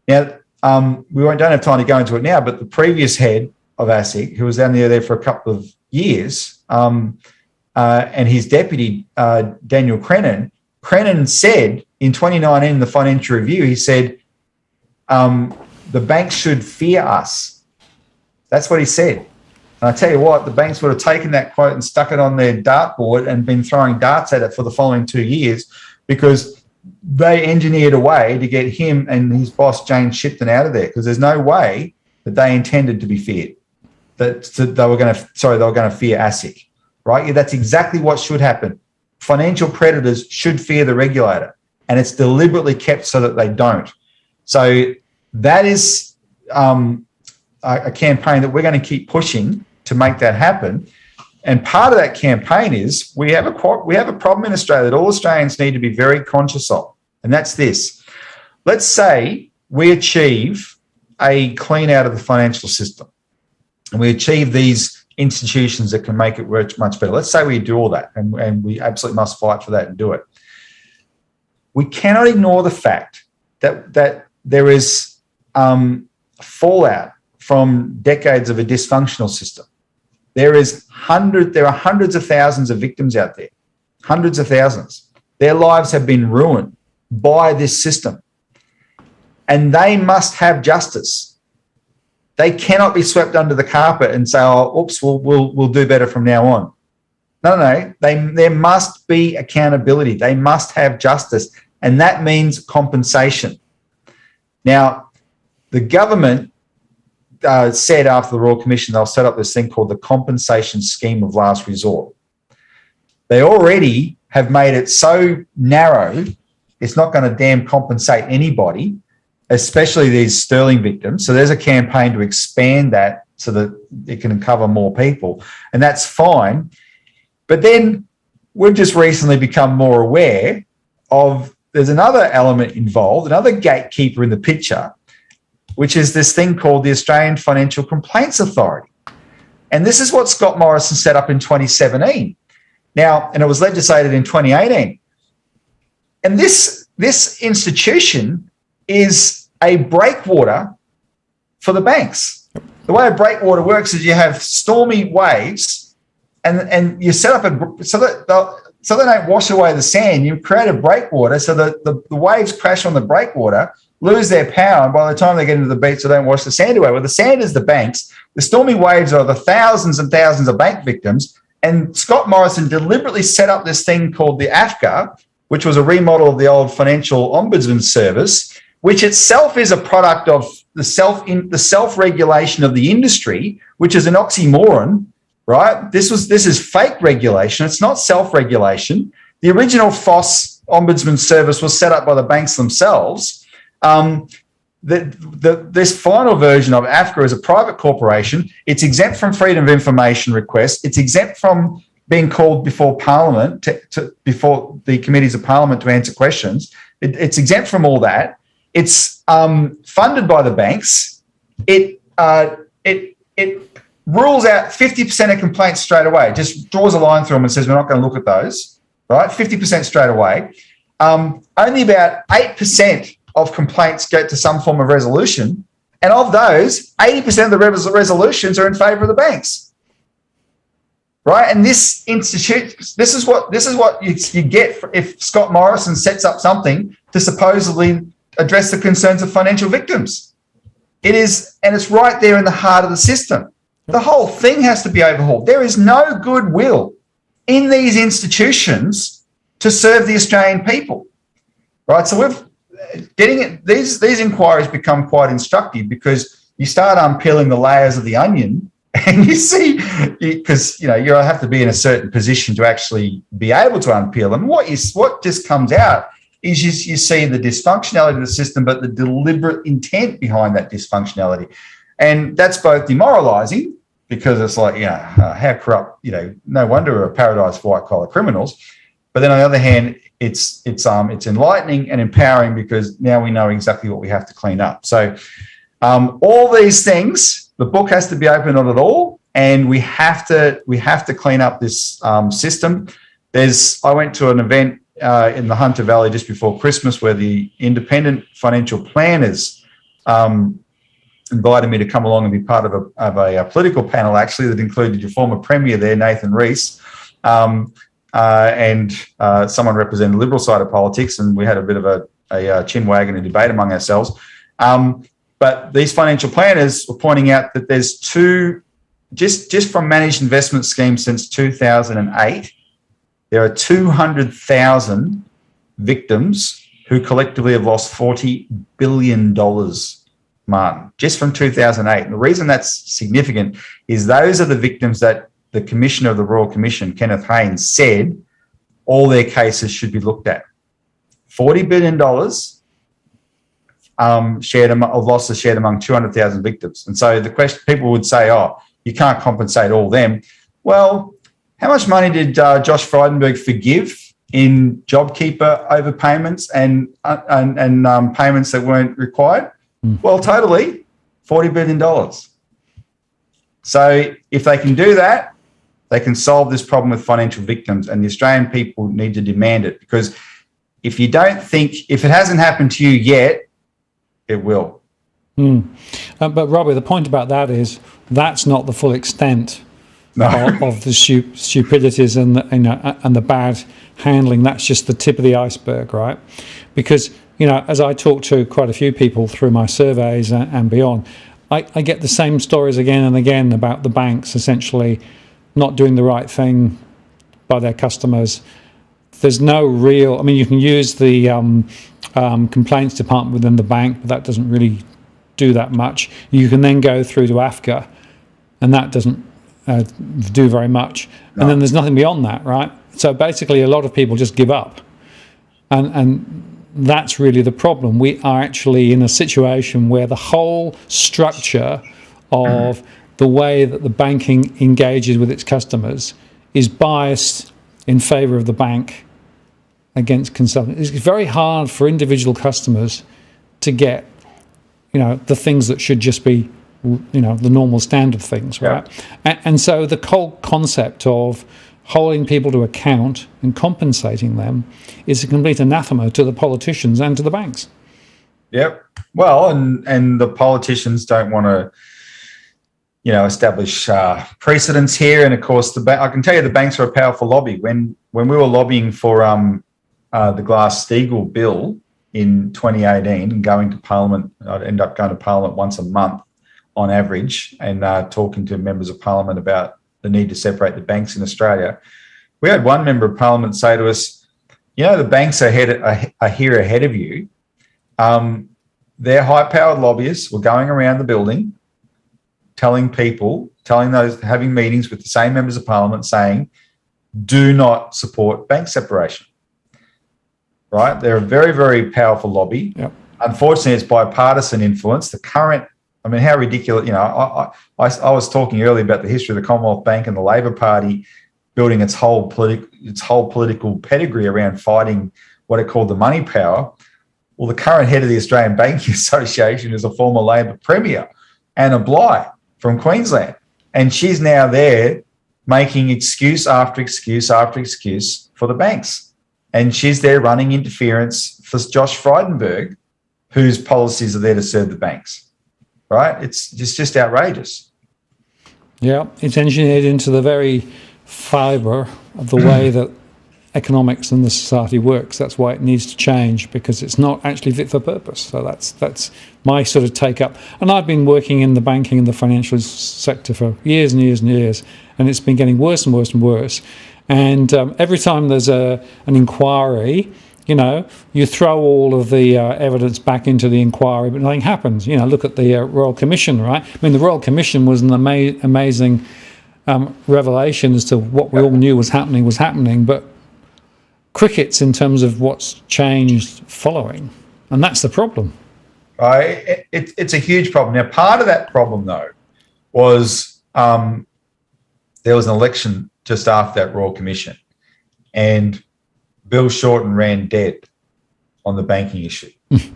Now, we don't have time to go into it now, but the previous head of ASIC, who was down there for a couple of years, and his deputy, Daniel Crennan said in 2019, in the financial review, he said, the banks should fear us. That's what he said. And I tell you what, the banks would have taken that quote and stuck it on their dartboard and been throwing darts at it for the following 2 years, because they engineered a way to get him and his boss, James Shipton, out of there, because there's no way that they intended to be feared. They were going to fear ASIC, right? Yeah, that's exactly what should happen. Financial predators should fear the regulator, and it's deliberately kept so that they don't. So that is a campaign that we're going to keep pushing to make that happen. And part of that campaign is we have a problem in Australia that all Australians need to be very conscious of, and that's this. Let's say we achieve a clean out of the financial system, and we achieve these institutions that can make it work much better. Let's say we do all that, and we absolutely must fight for that and do it. We cannot ignore the fact that there is fallout from decades of a dysfunctional system. There are hundreds of thousands of victims out there, hundreds of thousands. Their lives have been ruined by this system, and they must have justice. They cannot be swept under the carpet and say, "Oh, oops, we'll do better from now on." No. There must be accountability. They must have justice, and that means compensation. Now, the government said after the Royal Commission they'll set up this thing called the Compensation Scheme of Last Resort. They already have made it so narrow, it's not going to damn compensate anybody, especially these sterling victims. So there's a campaign to expand that so that it can cover more people, and that's fine. But then we've just recently become more aware of there's another element involved, another gatekeeper in the picture, which is this thing called the Australian Financial Complaints Authority. And this is what Scott Morrison set up in 2017. Now, and it was legislated in 2018. And this institution is a breakwater for the banks. The way a breakwater works is you have stormy waves, and you set up so they don't wash away the sand. You create a breakwater so that the waves crash on the breakwater, lose their power, and by the time they get into the beach, they don't wash the sand away. Well, the sand is the banks. The stormy waves are the thousands and thousands of bank victims. And Scott Morrison deliberately set up this thing called the AFCA, which was a remodel of the old Financial Ombudsman Service, which itself is a product of the self-regulation of the industry, which is an oxymoron, right? This is fake regulation. It's not self-regulation. The original FOSS Ombudsman Service was set up by the banks themselves. This final version of AFCA is a private corporation. It's exempt from freedom of information requests. It's exempt from being called before Parliament, before the committees of Parliament to answer questions. It's exempt from all that. It's funded by the banks. It rules out 50% of complaints straight away. It just draws a line through them and says we're not going to look at those, right? 50% straight away. Only about 8% of complaints get to some form of resolution, and of those, 80% of the resolutions are in favour of the banks, right? And this institute, this is what you get if Scott Morrison sets up something to supposedly address the concerns of financial victims. It is, and it's right there in the heart of the system. The whole thing has to be overhauled. There is no goodwill in these institutions to serve the Australian people, right? So these inquiries become quite instructive because you start unpeeling the layers of the onion, and you see, because you have to be in a certain position to actually be able to unpeel them. What just comes out is you see the dysfunctionality of the system, but the deliberate intent behind that dysfunctionality, and that's both demoralising because it's like, how corrupt, no wonder we're a paradise for white-collar criminals. But then on the other hand, it's enlightening and empowering because now we know exactly what we have to clean up. So all these things, the book has to be open on it all, and we have to clean up this system. I went to an event in the Hunter Valley just before Christmas where the independent financial planners invited me to come along and be part of a political panel, actually, that included your former Premier there, Nathan Rees, and someone representing the Liberal side of politics, and we had a bit of a chin wag and a debate among ourselves. But these financial planners were pointing out that there's just from managed investment schemes since 2008, there are 200,000 victims who collectively have lost $40 billion, Martin, just from 2008. And the reason that's significant is those are the victims that the Commissioner of the Royal Commission, Kenneth Haynes, said all their cases should be looked at. $40 billion losses shared among 200,000 victims. And so the question, people would say, you can't compensate all them. Well, how much money did Josh Frydenberg forgive in JobKeeper overpayments and payments that weren't required? Well, totally, $40 billion. So if they can do that, they can solve this problem with financial victims, and the Australian people need to demand it, because if it hasn't happened to you yet, it will. But Robbie, the point about that is that's not the full extent of the stupidities and the bad handling. That's just the tip of the iceberg, right? Because as I talk to quite a few people through my surveys and beyond, I get the same stories again and again about the banks essentially not doing the right thing by their customers. There's no real. I mean, you can use the complaints department within the bank, but that doesn't really do that much. You can then go through to AFCA, and that doesn't do very much. No. And then there's nothing beyond that, right? So basically, a lot of people just give up, and that's really the problem. We are actually in a situation where the whole structure of the way that the banking engages with its customers is biased in favour of the bank against consultants. It's very hard for individual customers to get, the things that should just be, the normal standard things, right? Yeah. And so the whole concept of holding people to account and compensating them is a complete anathema to the politicians and to the banks. Yep. Well, and the politicians don't want to, establish precedents here. And of course, I can tell you the banks are a powerful lobby. When we were lobbying for the Glass-Steagall bill in 2018 and going to Parliament, I'd end up going to Parliament once a month on average and talking to members of Parliament about the need to separate the banks in Australia. We had one member of Parliament say to us, the banks are here ahead of you. Their high-powered lobbyists were going around the building telling those having meetings with the same members of Parliament saying, do not support bank separation. Right? They're a very, very powerful lobby. Yep. Unfortunately, it's bipartisan influence. How ridiculous, I was talking earlier about the history of the Commonwealth Bank and the Labor Party building its whole political pedigree around fighting what it called the money power. Well, the current head of the Australian Banking Association is a former Labor Premier, Anna Bligh from Queensland. And she's now there making excuse after excuse after excuse for the banks. And she's there running interference for Josh Frydenberg, whose policies are there to serve the banks. Right? It's just outrageous. Yeah, it's engineered into the very fibre of the way that economics and the society works. That's why it needs to change, because it's not actually fit for purpose. So that's my sort of take up. And I've been working in the banking and the financial sector for years and years and years, and it's been getting worse and worse and worse. And every time there's an inquiry, you throw all of the evidence back into the inquiry, but nothing happens. Look at the Royal Commission, right? I mean, the Royal Commission was an amazing revelation as to what we all knew was happening, but crickets in terms of what's changed following. And that's the problem. It's a huge problem. Now, part of that problem, though, was there was an election just after that Royal Commission, and Bill Shorten ran dead on the banking issue.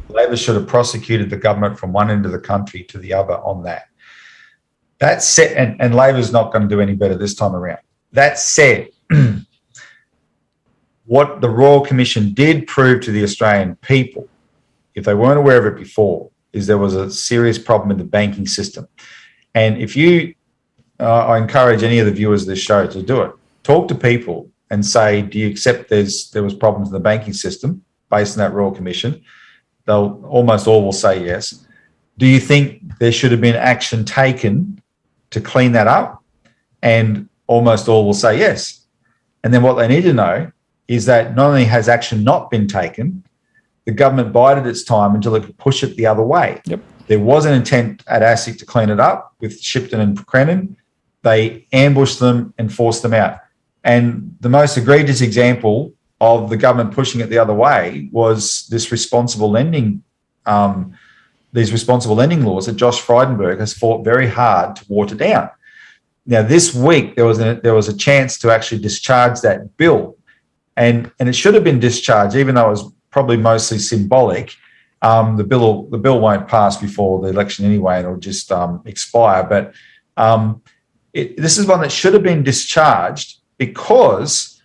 Labor should have prosecuted the government from one end of the country to the other on that. That said, and Labor's not going to do any better this time around. That said, what the Royal Commission did prove to the Australian people, if they weren't aware of it before, is there was a serious problem in the banking system. And if you, I encourage any of the viewers of this show to do it. Talk to people and say, do you accept there was problems in the banking system based on that Royal Commission? Almost all will say yes. Do you think there should have been action taken to clean that up? And almost all will say yes. And then what they need to know is that not only has action not been taken, the government bided its time until it could push it the other way. Yep. There was an intent at ASIC to clean it up with Shipton and Crennan. They ambushed them and forced them out. And the most egregious example of the government pushing it the other way was this responsible lending, these responsible lending laws that Josh Frydenberg has fought very hard to water down. Now, this week there was a chance to actually discharge that bill, and it should have been discharged, even though it was probably mostly symbolic. The bill won't pass before the election anyway; it'll just expire. But this is one that should have been discharged because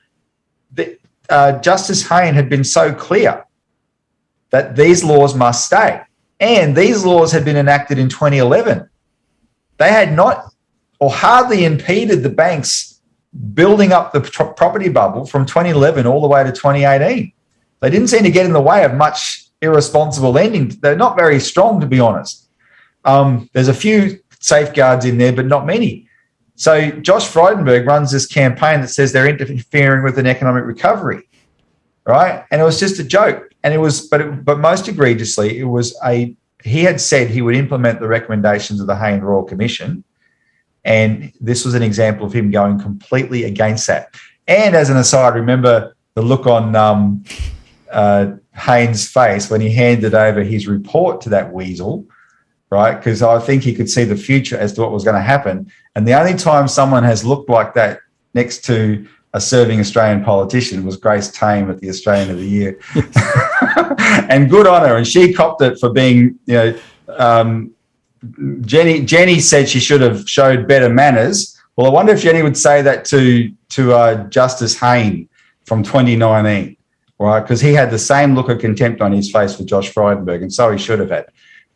Justice Hayne had been so clear that these laws must stay. And these laws had been enacted in 2011. They had not or hardly impeded the banks building up the property bubble from 2011 all the way to 2018. They didn't seem to get in the way of much irresponsible lending. They're not very strong, to be honest. There's a few safeguards in there, but not many. So Josh Frydenberg runs this campaign that says they're interfering with an economic recovery, right? And it was just a joke. And it was, but most egregiously, he had said he would implement the recommendations of the Hayne Royal Commission. And this was an example of him going completely against that. And as an aside, remember the look on Hayne's face when he handed over his report to that weasel, right? Because I think he could see the future as to what was going to happen. And the only time someone has looked like that next to a serving Australian politician was Grace Tame at the Australian of the Year. And good on her. And she copped it for being, Jenny said she should have showed better manners. Well, I wonder if Jenny would say that to Justice Hayne from 2019, right? Because he had the same look of contempt on his face for Josh Frydenberg, and so he should have had.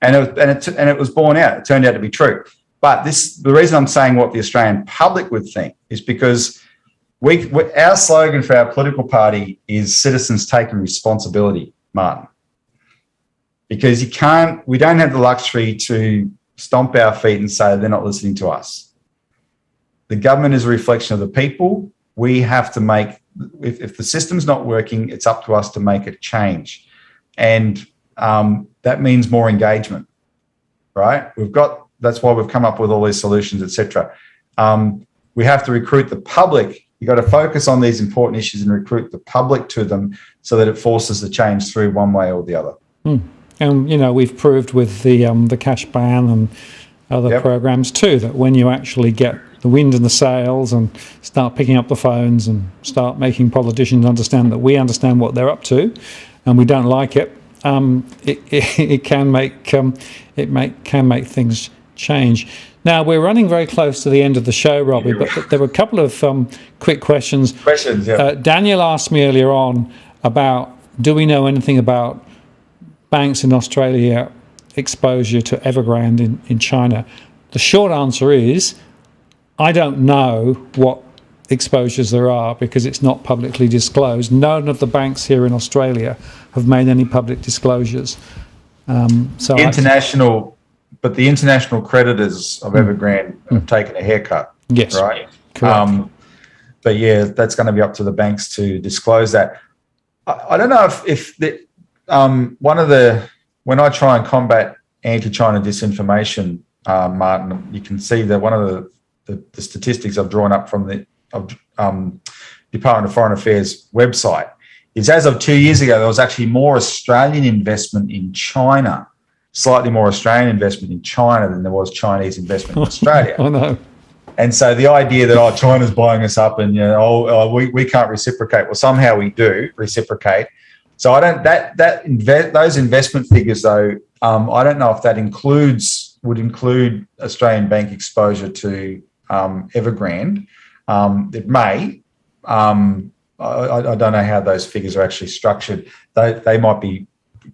And it was borne out. It turned out to be true. But the reason I'm saying what the Australian public would think is because our slogan for our political party is citizens taking responsibility, Martin. Because we don't have the luxury to stomp our feet and say they're not listening to us. The government is a reflection of the people. We have to make, if the system's not working, it's up to us to make it change. And that means more engagement, right? That's why we've come up with all these solutions, etc. We have to recruit the public. You've got to focus on these important issues and recruit the public to them so that it forces the change through one way or the other. And, we've proved with the cash ban and other programs too, that when you actually get the wind in the sails and start picking up the phones and start making politicians understand that we understand what they're up to and we don't like it, it can make things change. Now, we're running very close to the end of the show, Robbie, but there were a couple of quick questions. Daniel asked me earlier on about, do we know anything about banks in Australia exposure to Evergrand in China? The short answer is, I don't know what exposures there are because it's not publicly disclosed. None of the banks here in Australia have made any public disclosures. But the international creditors of Evergrand have taken a haircut. Yes, right. Correct. But yeah, that's going to be up to the banks to disclose that. I don't know if when I try and combat anti-China disinformation, Martin, you can see that one of the statistics I've drawn up from the Department of Foreign Affairs website is, as of 2 years ago, there was actually more Australian investment in China, slightly more Australian investment in China than there was Chinese investment in Australia. I know. And so the idea that, China's buying us up and, we can't reciprocate. Well, somehow we do reciprocate. So I don't, those investment figures though, I don't know if that would include Australian bank exposure to Evergrand. It may. I don't know how those figures are actually structured. They might be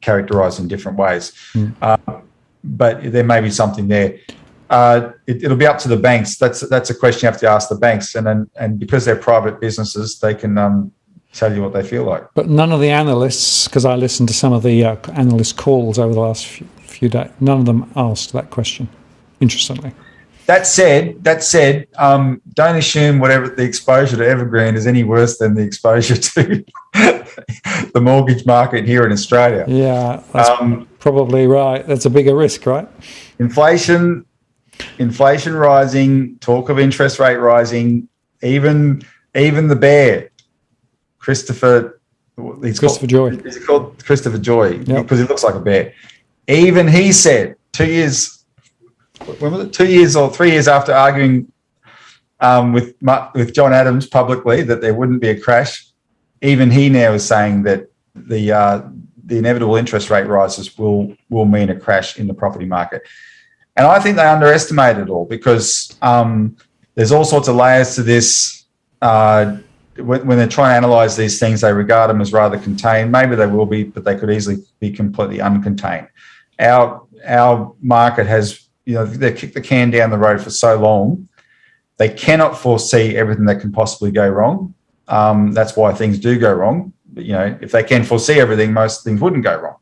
characterised in different ways, but there may be something there. It'll be up to the banks. That's a question you have to ask the banks, and because they're private businesses, they can tell you what they feel like. But none of the analysts, because I listened to some of the analyst calls over the last few days, none of them asked that question. Interestingly. That said, don't assume whatever the exposure to Evergrande is any worse than the exposure to the mortgage market here in Australia. Yeah, that's probably right. That's a bigger risk, right? Inflation rising, talk of interest rate rising, even the bear, Christopher Joy. Is he called Christopher Joy? Yep. Because he looks like a bear. Even he said 2 years. When was it? 2 years or 3 years after arguing with John Adams publicly that there wouldn't be a crash, even he now is saying that the inevitable interest rate rises will mean a crash in the property market. And I think they underestimate it all because there's all sorts of layers to this. When they're trying to analyse these things, they regard them as rather contained. Maybe they will be, but they could easily be completely uncontained. our market has, they've kicked the can down the road for so long, they cannot foresee everything that can possibly go wrong. That's why things do go wrong. But, if they can foresee everything, most things wouldn't go wrong.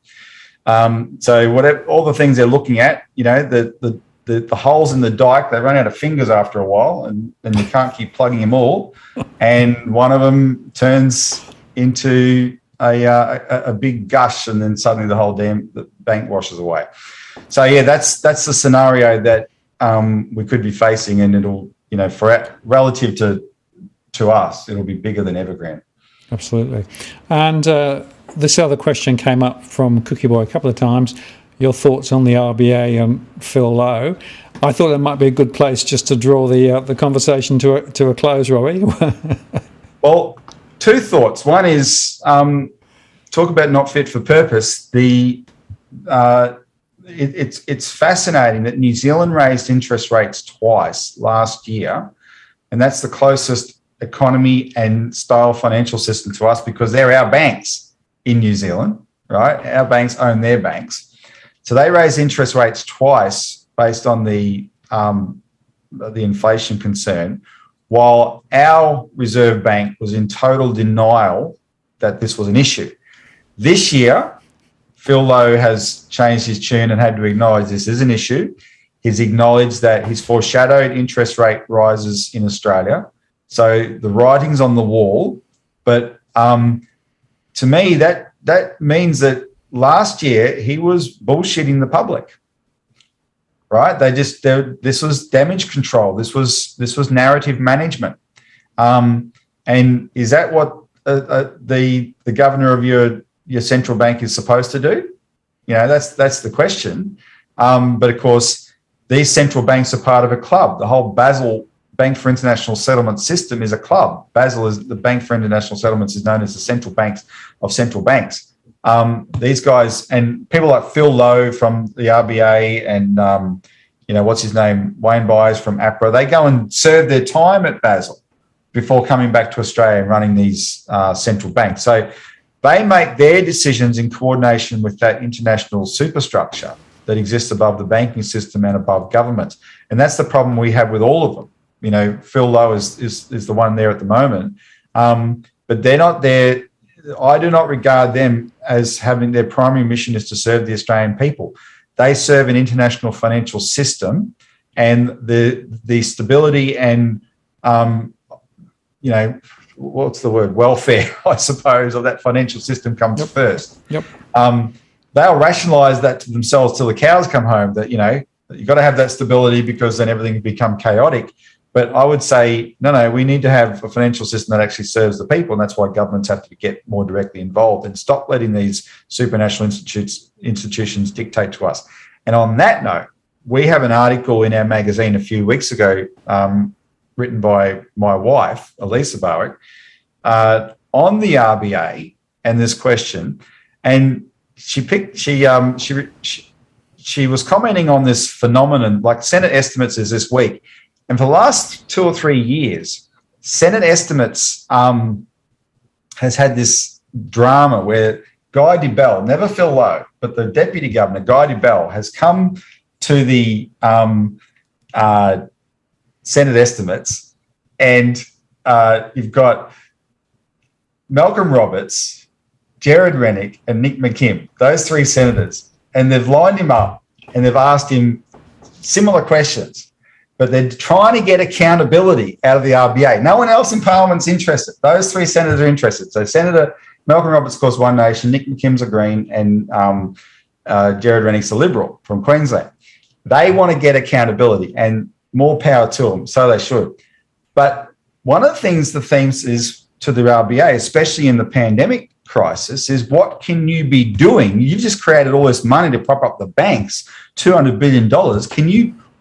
So whatever, all the things they're looking at, the holes in the dike, they run out of fingers after a while, and you can't keep plugging them all. And one of them turns into a big gush, and then suddenly the bank washes away. So yeah, that's the scenario that we could be facing, and it'll, relative to us, it'll be bigger than Evergrand. Absolutely. And this other question came up from Cookie Boy a couple of times. Your thoughts on the RBA and Phil Lowe. I thought that might be a good place just to draw the conversation to a close, Robbie. Well, two thoughts. One is talk about not fit for purpose. It's fascinating that New Zealand raised interest rates twice last year, and that's the closest economy and style financial system to us because they're our banks in New Zealand, right? Our banks own their banks. So they raised interest rates twice based on the inflation concern, while our Reserve Bank was in total denial that this was an issue. This year, Phil Lowe has changed his tune and had to acknowledge this is an issue. He's acknowledged that he's foreshadowed interest rate rises in Australia. So the writing's on the wall. But to me, that means that last year he was bullshitting the public, right? This was damage control. This was narrative management. And is that what the governor of your central bank is supposed to do? That's the question. But of course, these central banks are part of a club. The whole Basel Bank for International Settlements system is a club. Basel is the Bank for International Settlements is known as the central banks of central banks. These guys and people like Phil Lowe from the RBA and, what's his name, Wayne Byers from APRA, they go and serve their time at Basel before coming back to Australia and running these central banks. So they make their decisions in coordination with that international superstructure that exists above the banking system and above government. And that's the problem we have with all of them. Phil Lowe is the one there at the moment, but they're not there. I do not regard them as having their primary mission is to serve the Australian people. They serve an international financial system, and the stability and what's the word, welfare, I suppose, of that financial system comes first. Yep. They'll rationalise that to themselves till the cows come home. That you've got to have that stability because then everything will become chaotic. But I would say, no, we need to have a financial system that actually serves the people, and that's why governments have to get more directly involved and stop letting these supranational institutions dictate to us. And on that note, we have an article in our magazine a few weeks ago written by my wife, Elisa Barwick, on the RBA and this question. And she was commenting on this phenomenon, like Senate estimates is this week. And for the last 2 or 3 years, Senate estimates has had this drama where Guy DeBell, never Phil Lowe, but the Deputy Governor, Guy DeBell, has come to the Senate estimates, and you've got Malcolm Roberts, Jared Rennick, and Nick McKim, those three senators, and they've lined him up and they've asked him similar questions. But they're trying to get accountability out of the RBA. No one else in Parliament's interested. Those three senators are interested. So Senator Malcolm Roberts, of course, One Nation, Nick McKim's a Green, and Jared Rennick's a Liberal from Queensland. They want to get accountability, and more power to them, so they should. But one of the themes is to the RBA, especially in the pandemic crisis, is what can you be doing? You've just created all this money to prop up the banks, $200 billion.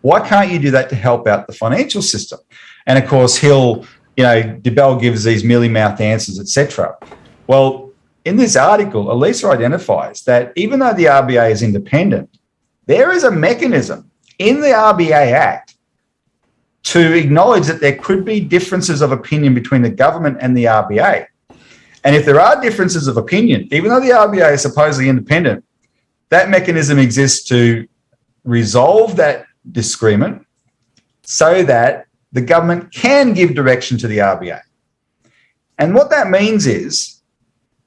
Why can't you do that to help out the financial system? And of course, DeBell gives these mealy-mouthed answers, etc. Well, in this article, Elisa identifies that even though the RBA is independent, there is a mechanism in the RBA Act to acknowledge that there could be differences of opinion between the government and the RBA. And if there are differences of opinion, even though the RBA is supposedly independent, that mechanism exists to resolve that disagreement so that the government can give direction to the RBA. And what that means is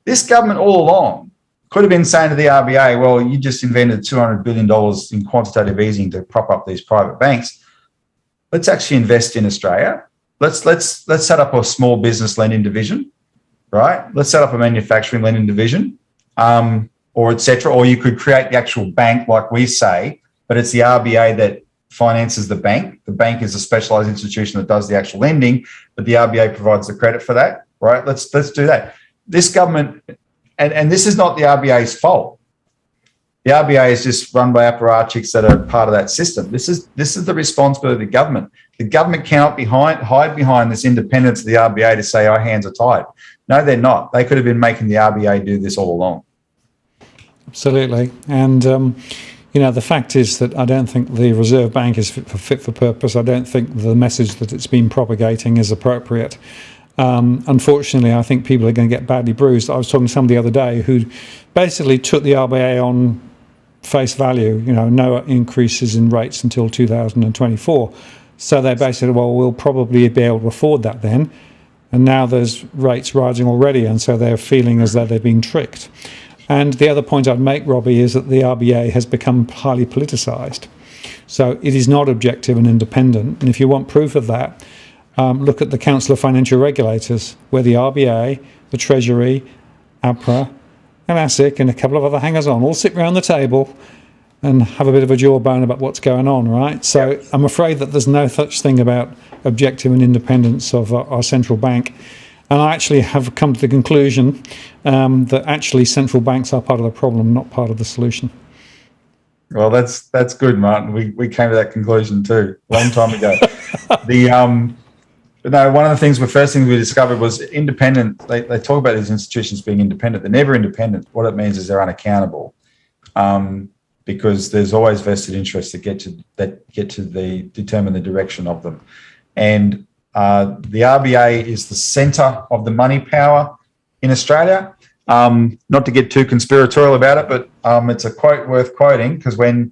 this government all along could have been saying to the RBA, well, you just invented $200 billion in quantitative easing to prop up these private banks. Let's actually invest in Australia. Let's set up a small business lending division, right? Let's set up a manufacturing lending division, or et cetera. Or you could create the actual bank like we say, but it's the RBA that finances the bank. The bank is a specialised institution that does the actual lending, but the RBA provides the credit for that, right? Let's do that. This government, and this is not the RBA's fault. The RBA is just run by apparatchiks that are part of that system. This is the responsibility of the government. The government cannot hide behind this independence of the RBA to say our hands are tied. No, they're not. They could have been making the RBA do this all along. Absolutely. And, the fact is that I don't think the Reserve Bank is fit for purpose. I don't think the message that it's been propagating is appropriate. Unfortunately, I think people are going to get badly bruised. I was talking to somebody the other day who basically took the RBA on face value, no increases in rates until 2024. So they basically said, well, we'll probably be able to afford that then. And now there's rates rising already, and so they're feeling as though they've been tricked. And the other point I'd make, Robbie, is that the RBA has become highly politicised. So it is not objective and independent. And if you want proof of that, look at the Council of Financial Regulators, where the RBA, the Treasury, APRA, and ASIC, and a couple of other hangers-on all sit around the table and have a bit of a jawbone about what's going on, right? So I'm afraid that there's no such thing about objective and independence of our central bank. And I actually have come to the conclusion that actually central banks are part of the problem, not part of the solution. Well, that's good, Martin. We came to that conclusion too, a long time ago. One of the things, first thing we discovered was independent. They talk about these institutions being independent. They're never independent. What it means is they're unaccountable, because there's always vested interests that determine the direction of them. And the RBA is the centre of the money power in Australia. Not to get too conspiratorial about it, but it's a quote worth quoting, because when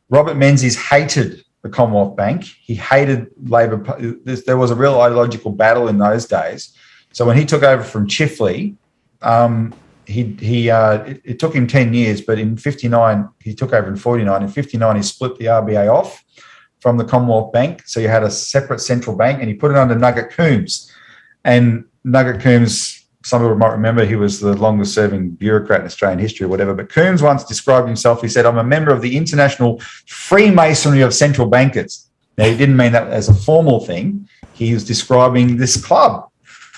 Robert Menzies hated the Commonwealth Bank, he hated Labor. There was a real ideological battle in those days. So when he took over from Chifley, it took him 10 years, but in 59, he took over in 49. In 59, he split the RBA off from the Commonwealth Bank. So you had a separate central bank, and he put it under Nugget Coombs. And Nugget Coombs, some people might remember, he was the longest serving bureaucrat in Australian history or whatever. But Coombs once described himself, he said, I'm a member of the International Freemasonry of Central Bankers. Now, he didn't mean that as a formal thing. He was describing this club,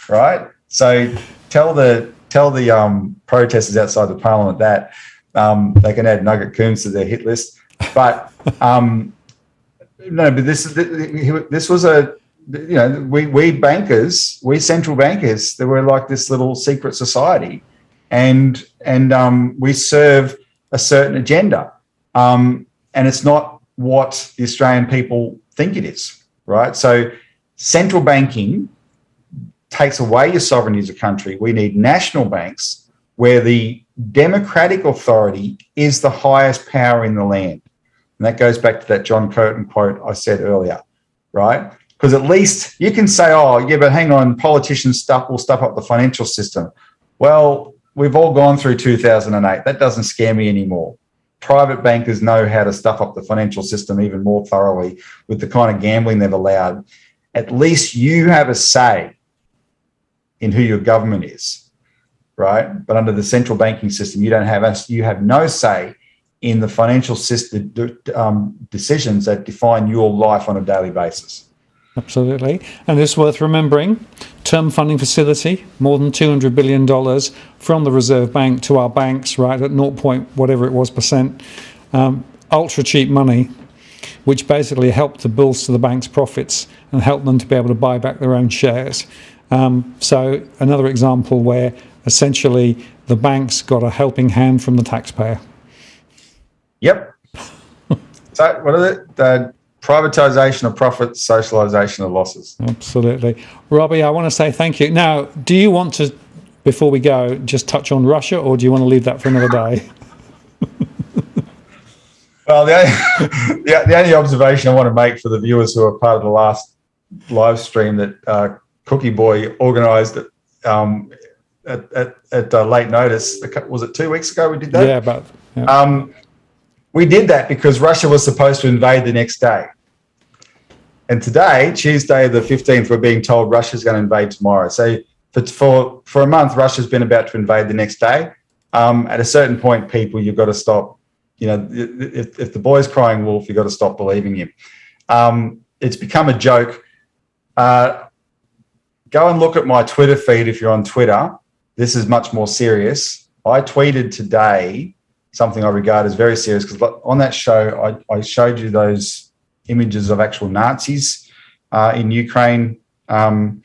right? So tell the protesters outside the Parliament that they can add Nugget Coombs to their hit list. But this was a, we bankers, we central bankers, they were like this little secret society, and we serve a certain agenda, and it's not what the Australian people think it is, right? So central banking takes away your sovereignty as a country. We need national banks where the democratic authority is the highest power in the land. And that goes back to that John Curtin quote I said earlier, right? Because at least you can say, oh, yeah, but hang on, politicians will stuff up the financial system. Well, we've all gone through 2008. That doesn't scare me anymore. Private bankers know how to stuff up the financial system even more thoroughly with the kind of gambling they've allowed. At least you have a say in who your government is, right? But under the central banking system, you have no say in the financial system decisions that define your life on a daily basis. Absolutely. And it's worth remembering, term funding facility, more than $200 billion from the Reserve Bank to our banks, right, at 0. whatever it was percent, ultra cheap money, which basically helped to bolster the bank's profits and help them to be able to buy back their own shares. So another example where essentially the banks got a helping hand from the taxpayer. Yep. So what are the privatisation of profits, socialisation of losses? Absolutely. Robbie, I want to say thank you. Now, do you want to, before we go, just touch on Russia, or do you want to leave that for another day? Well, the only observation I want to make for the viewers who are part of the last live stream that Cookie Boy organised at late notice, was it 2 weeks ago we did that? Yeah. We did that because Russia was supposed to invade the next day. And today, Tuesday the 15th, we're being told Russia's going to invade tomorrow. So for a month, Russia's been about to invade the next day. At a certain point, people, you've got to stop. You know, if the boy's crying wolf, you've got to stop believing him. It's become a joke. Go and look at my Twitter feed if you're on Twitter. This is much more serious. I tweeted today something I regard as very serious because on that show, I showed you those images of actual Nazis in Ukraine, Martin,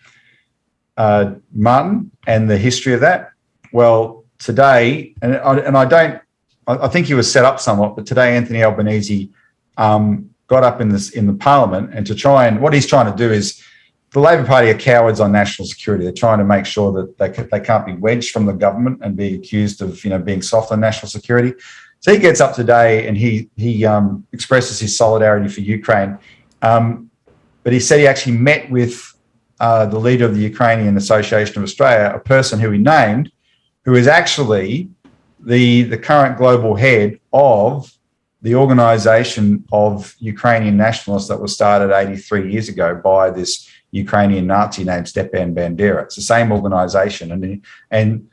and the history of that. Well, today, I think he was set up somewhat, but today Anthony Albanese got up in the Parliament and what he's trying to do is, the Labor Party are cowards on national security. They're trying to make sure that they can't be wedged from the government and be accused of being soft on national security. So he gets up today and he expresses his solidarity for Ukraine. But he said he actually met with the leader of the Ukrainian Association of Australia, a person who he named, who is actually the current global head of the organisation of Ukrainian nationalists that was started 83 years ago by this Ukrainian Nazi named Stepan Bandera. It's the same organisation, and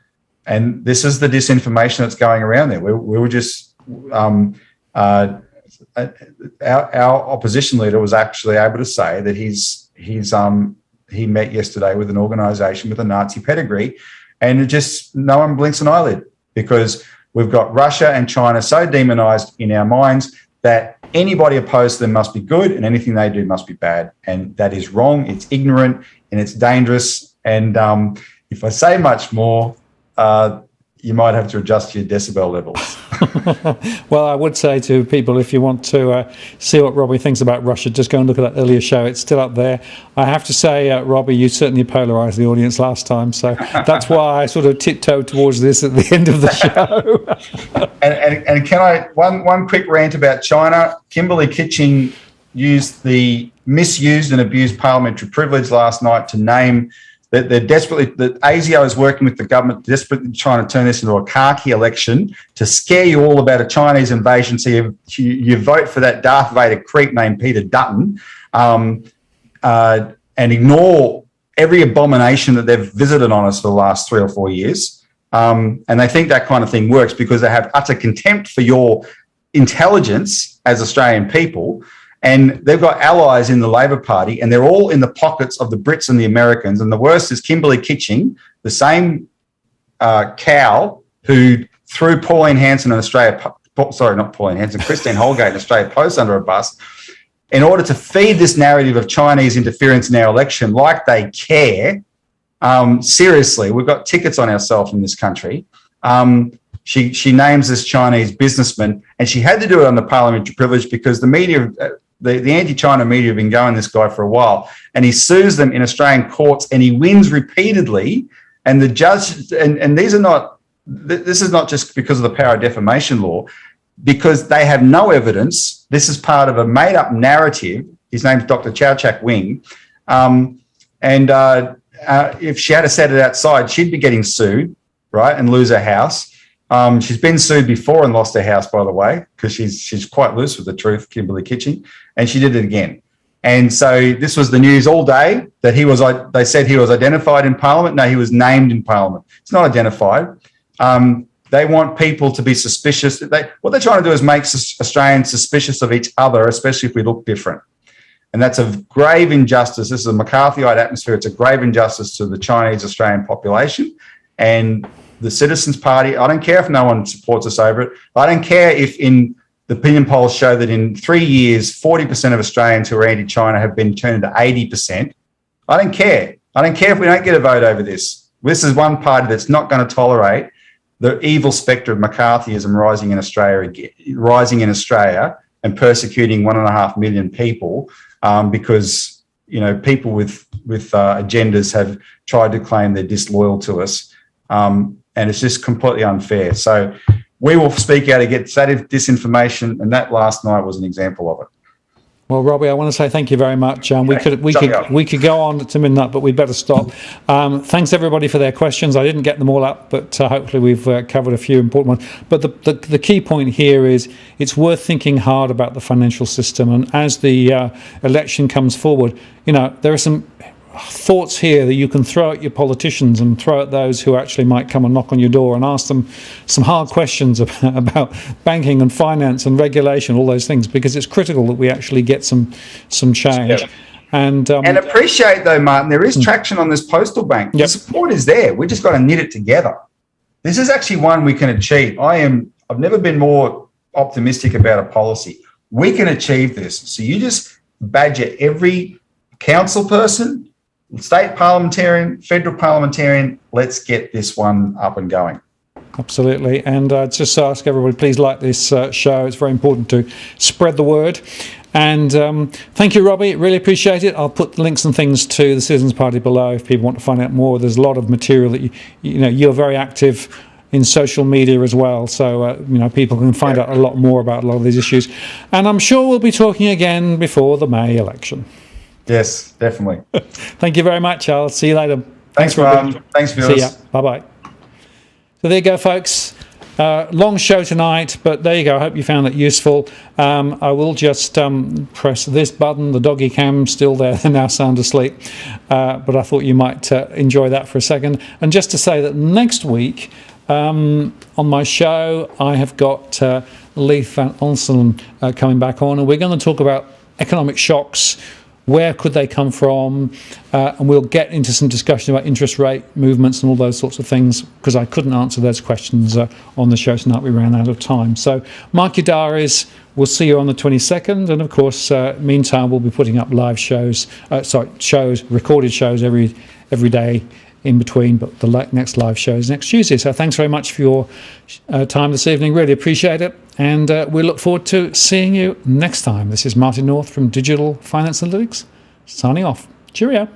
this is the disinformation that's going around there. We were just our opposition leader was actually able to say that he met yesterday with an organisation with a Nazi pedigree, and it just no one blinks an eyelid because we've got Russia and China so demonised in our minds that anybody opposed to them must be good and anything they do must be bad. And that is wrong. It's ignorant and it's dangerous. And if I say much more, you might have to adjust your decibel levels. Well, I would say to people, if you want to see what Robbie thinks about Russia, just go and look at that earlier show. It's still up there. I have to say, Robbie, you certainly polarised the audience last time, so that's why I sort of tiptoed towards this at the end of the show. and can I one quick rant about China? Kimberley Kitching misused and abused parliamentary privilege last night to name that that ASIO is working with the government, desperately trying to turn this into a khaki election to scare you all about a Chinese invasion. So you vote for that Darth Vader creep named Peter Dutton and ignore every abomination that they've visited on us for the last 3 or 4 years. And they think that kind of thing works because they have utter contempt for your intelligence as Australian people. And they've got allies in the Labor Party, and they're all in the pockets of the Brits and the Americans. And the worst is Kimberley Kitching, the same cow who threw Pauline Hanson in Australia, sorry, not Pauline Hanson, Christine Holgate in Australia Post under a bus, in order to feed this narrative of Chinese interference in our election like they care. Seriously, we've got tickets on ourselves in this country. She names this Chinese businessman, and she had to do it on the parliamentary privilege because the media, the anti-China media have been going this guy for a while, and he sues them in Australian courts and he wins repeatedly. And the judge, and this is not just because of the power of defamation law, because they have no evidence. This is part of a made-up narrative. His name's Dr. Chow Chak Wing. If she had said it outside, she'd be getting sued, right, and lose her house. She's been sued before and lost her house, by the way, because she's quite loose with the truth, Kimberley Kitching, and she did it again. And so this was the news all day that they said he was identified in Parliament. No, he was named in Parliament. It's not identified. They want people to be suspicious. What they're trying to do is make Australians suspicious of each other, especially if we look different. And that's a grave injustice. This is a McCarthyite atmosphere. It's a grave injustice to the Chinese Australian population. And the Citizens Party, I don't care if no one supports us over it. I don't care if in the opinion polls show that in 3 years, 40% of Australians who are anti-China have been turned to 80%. I don't care. I don't care if we don't get a vote over this. This is one party that's not going to tolerate the evil spectre of McCarthyism rising in Australia and persecuting 1.5 million people because, people with agendas have tried to claim they're disloyal to us. And it's just completely unfair. So we will speak out against that disinformation, and that last night was an example of it. Well, Robbie, I want to say thank you very much. We could go on to midnight, but we'd better stop. Thanks everybody for their questions. I didn't get them all up, but hopefully we've covered a few important ones. But the key point here is it's worth thinking hard about the financial system. And as the election comes forward, there are some thoughts here that you can throw at your politicians and throw at those who actually might come and knock on your door and ask them some hard questions about banking and finance and regulation, all those things, because it's critical that we actually get some change. Yep. And appreciate though, Martin, there is traction on this postal bank. The support is there. We just got to knit it together. This is actually one we can achieve. I've never been more optimistic about a policy. We can achieve this. So you just badger every council person, state parliamentarian, federal parliamentarian, let's get this one up and going. Absolutely. And just ask everybody, please like this show. It's very important to spread the word. And thank you, Robbie. Really appreciate it. I'll put links and things to the Citizens Party below if people want to find out more. There's a lot of material that you're very active in social media as well. So, people can find out a lot more about a lot of these issues. And I'm sure we'll be talking again before the May election. Yes, definitely. Thank you very much. I'll see you later. Thanks, Rob. Thanks, viewers. See ya. Bye-bye. So there you go, folks. Long show tonight, but there you go. I hope you found it useful. I will just press this button. The doggy cam's still there. They're now sound asleep. But I thought you might enjoy that for a second. And just to say that next week on my show, I have got Leif van Onselen coming back on, and we're going to talk about economic shocks. Where could they come from? And we'll get into some discussion about interest rate movements and all those sorts of things, because I couldn't answer those questions on the show tonight. We ran out of time. So mark your diaries. We'll see you on the 22nd. And of course, meantime, we'll be putting up live shows, recorded shows every day in between, but the next live show is next Tuesday. So thanks very much for your time this evening. Really appreciate it. And we look forward to seeing you next time. This is Martin North from Digital Finance Analytics, signing off. Cheerio.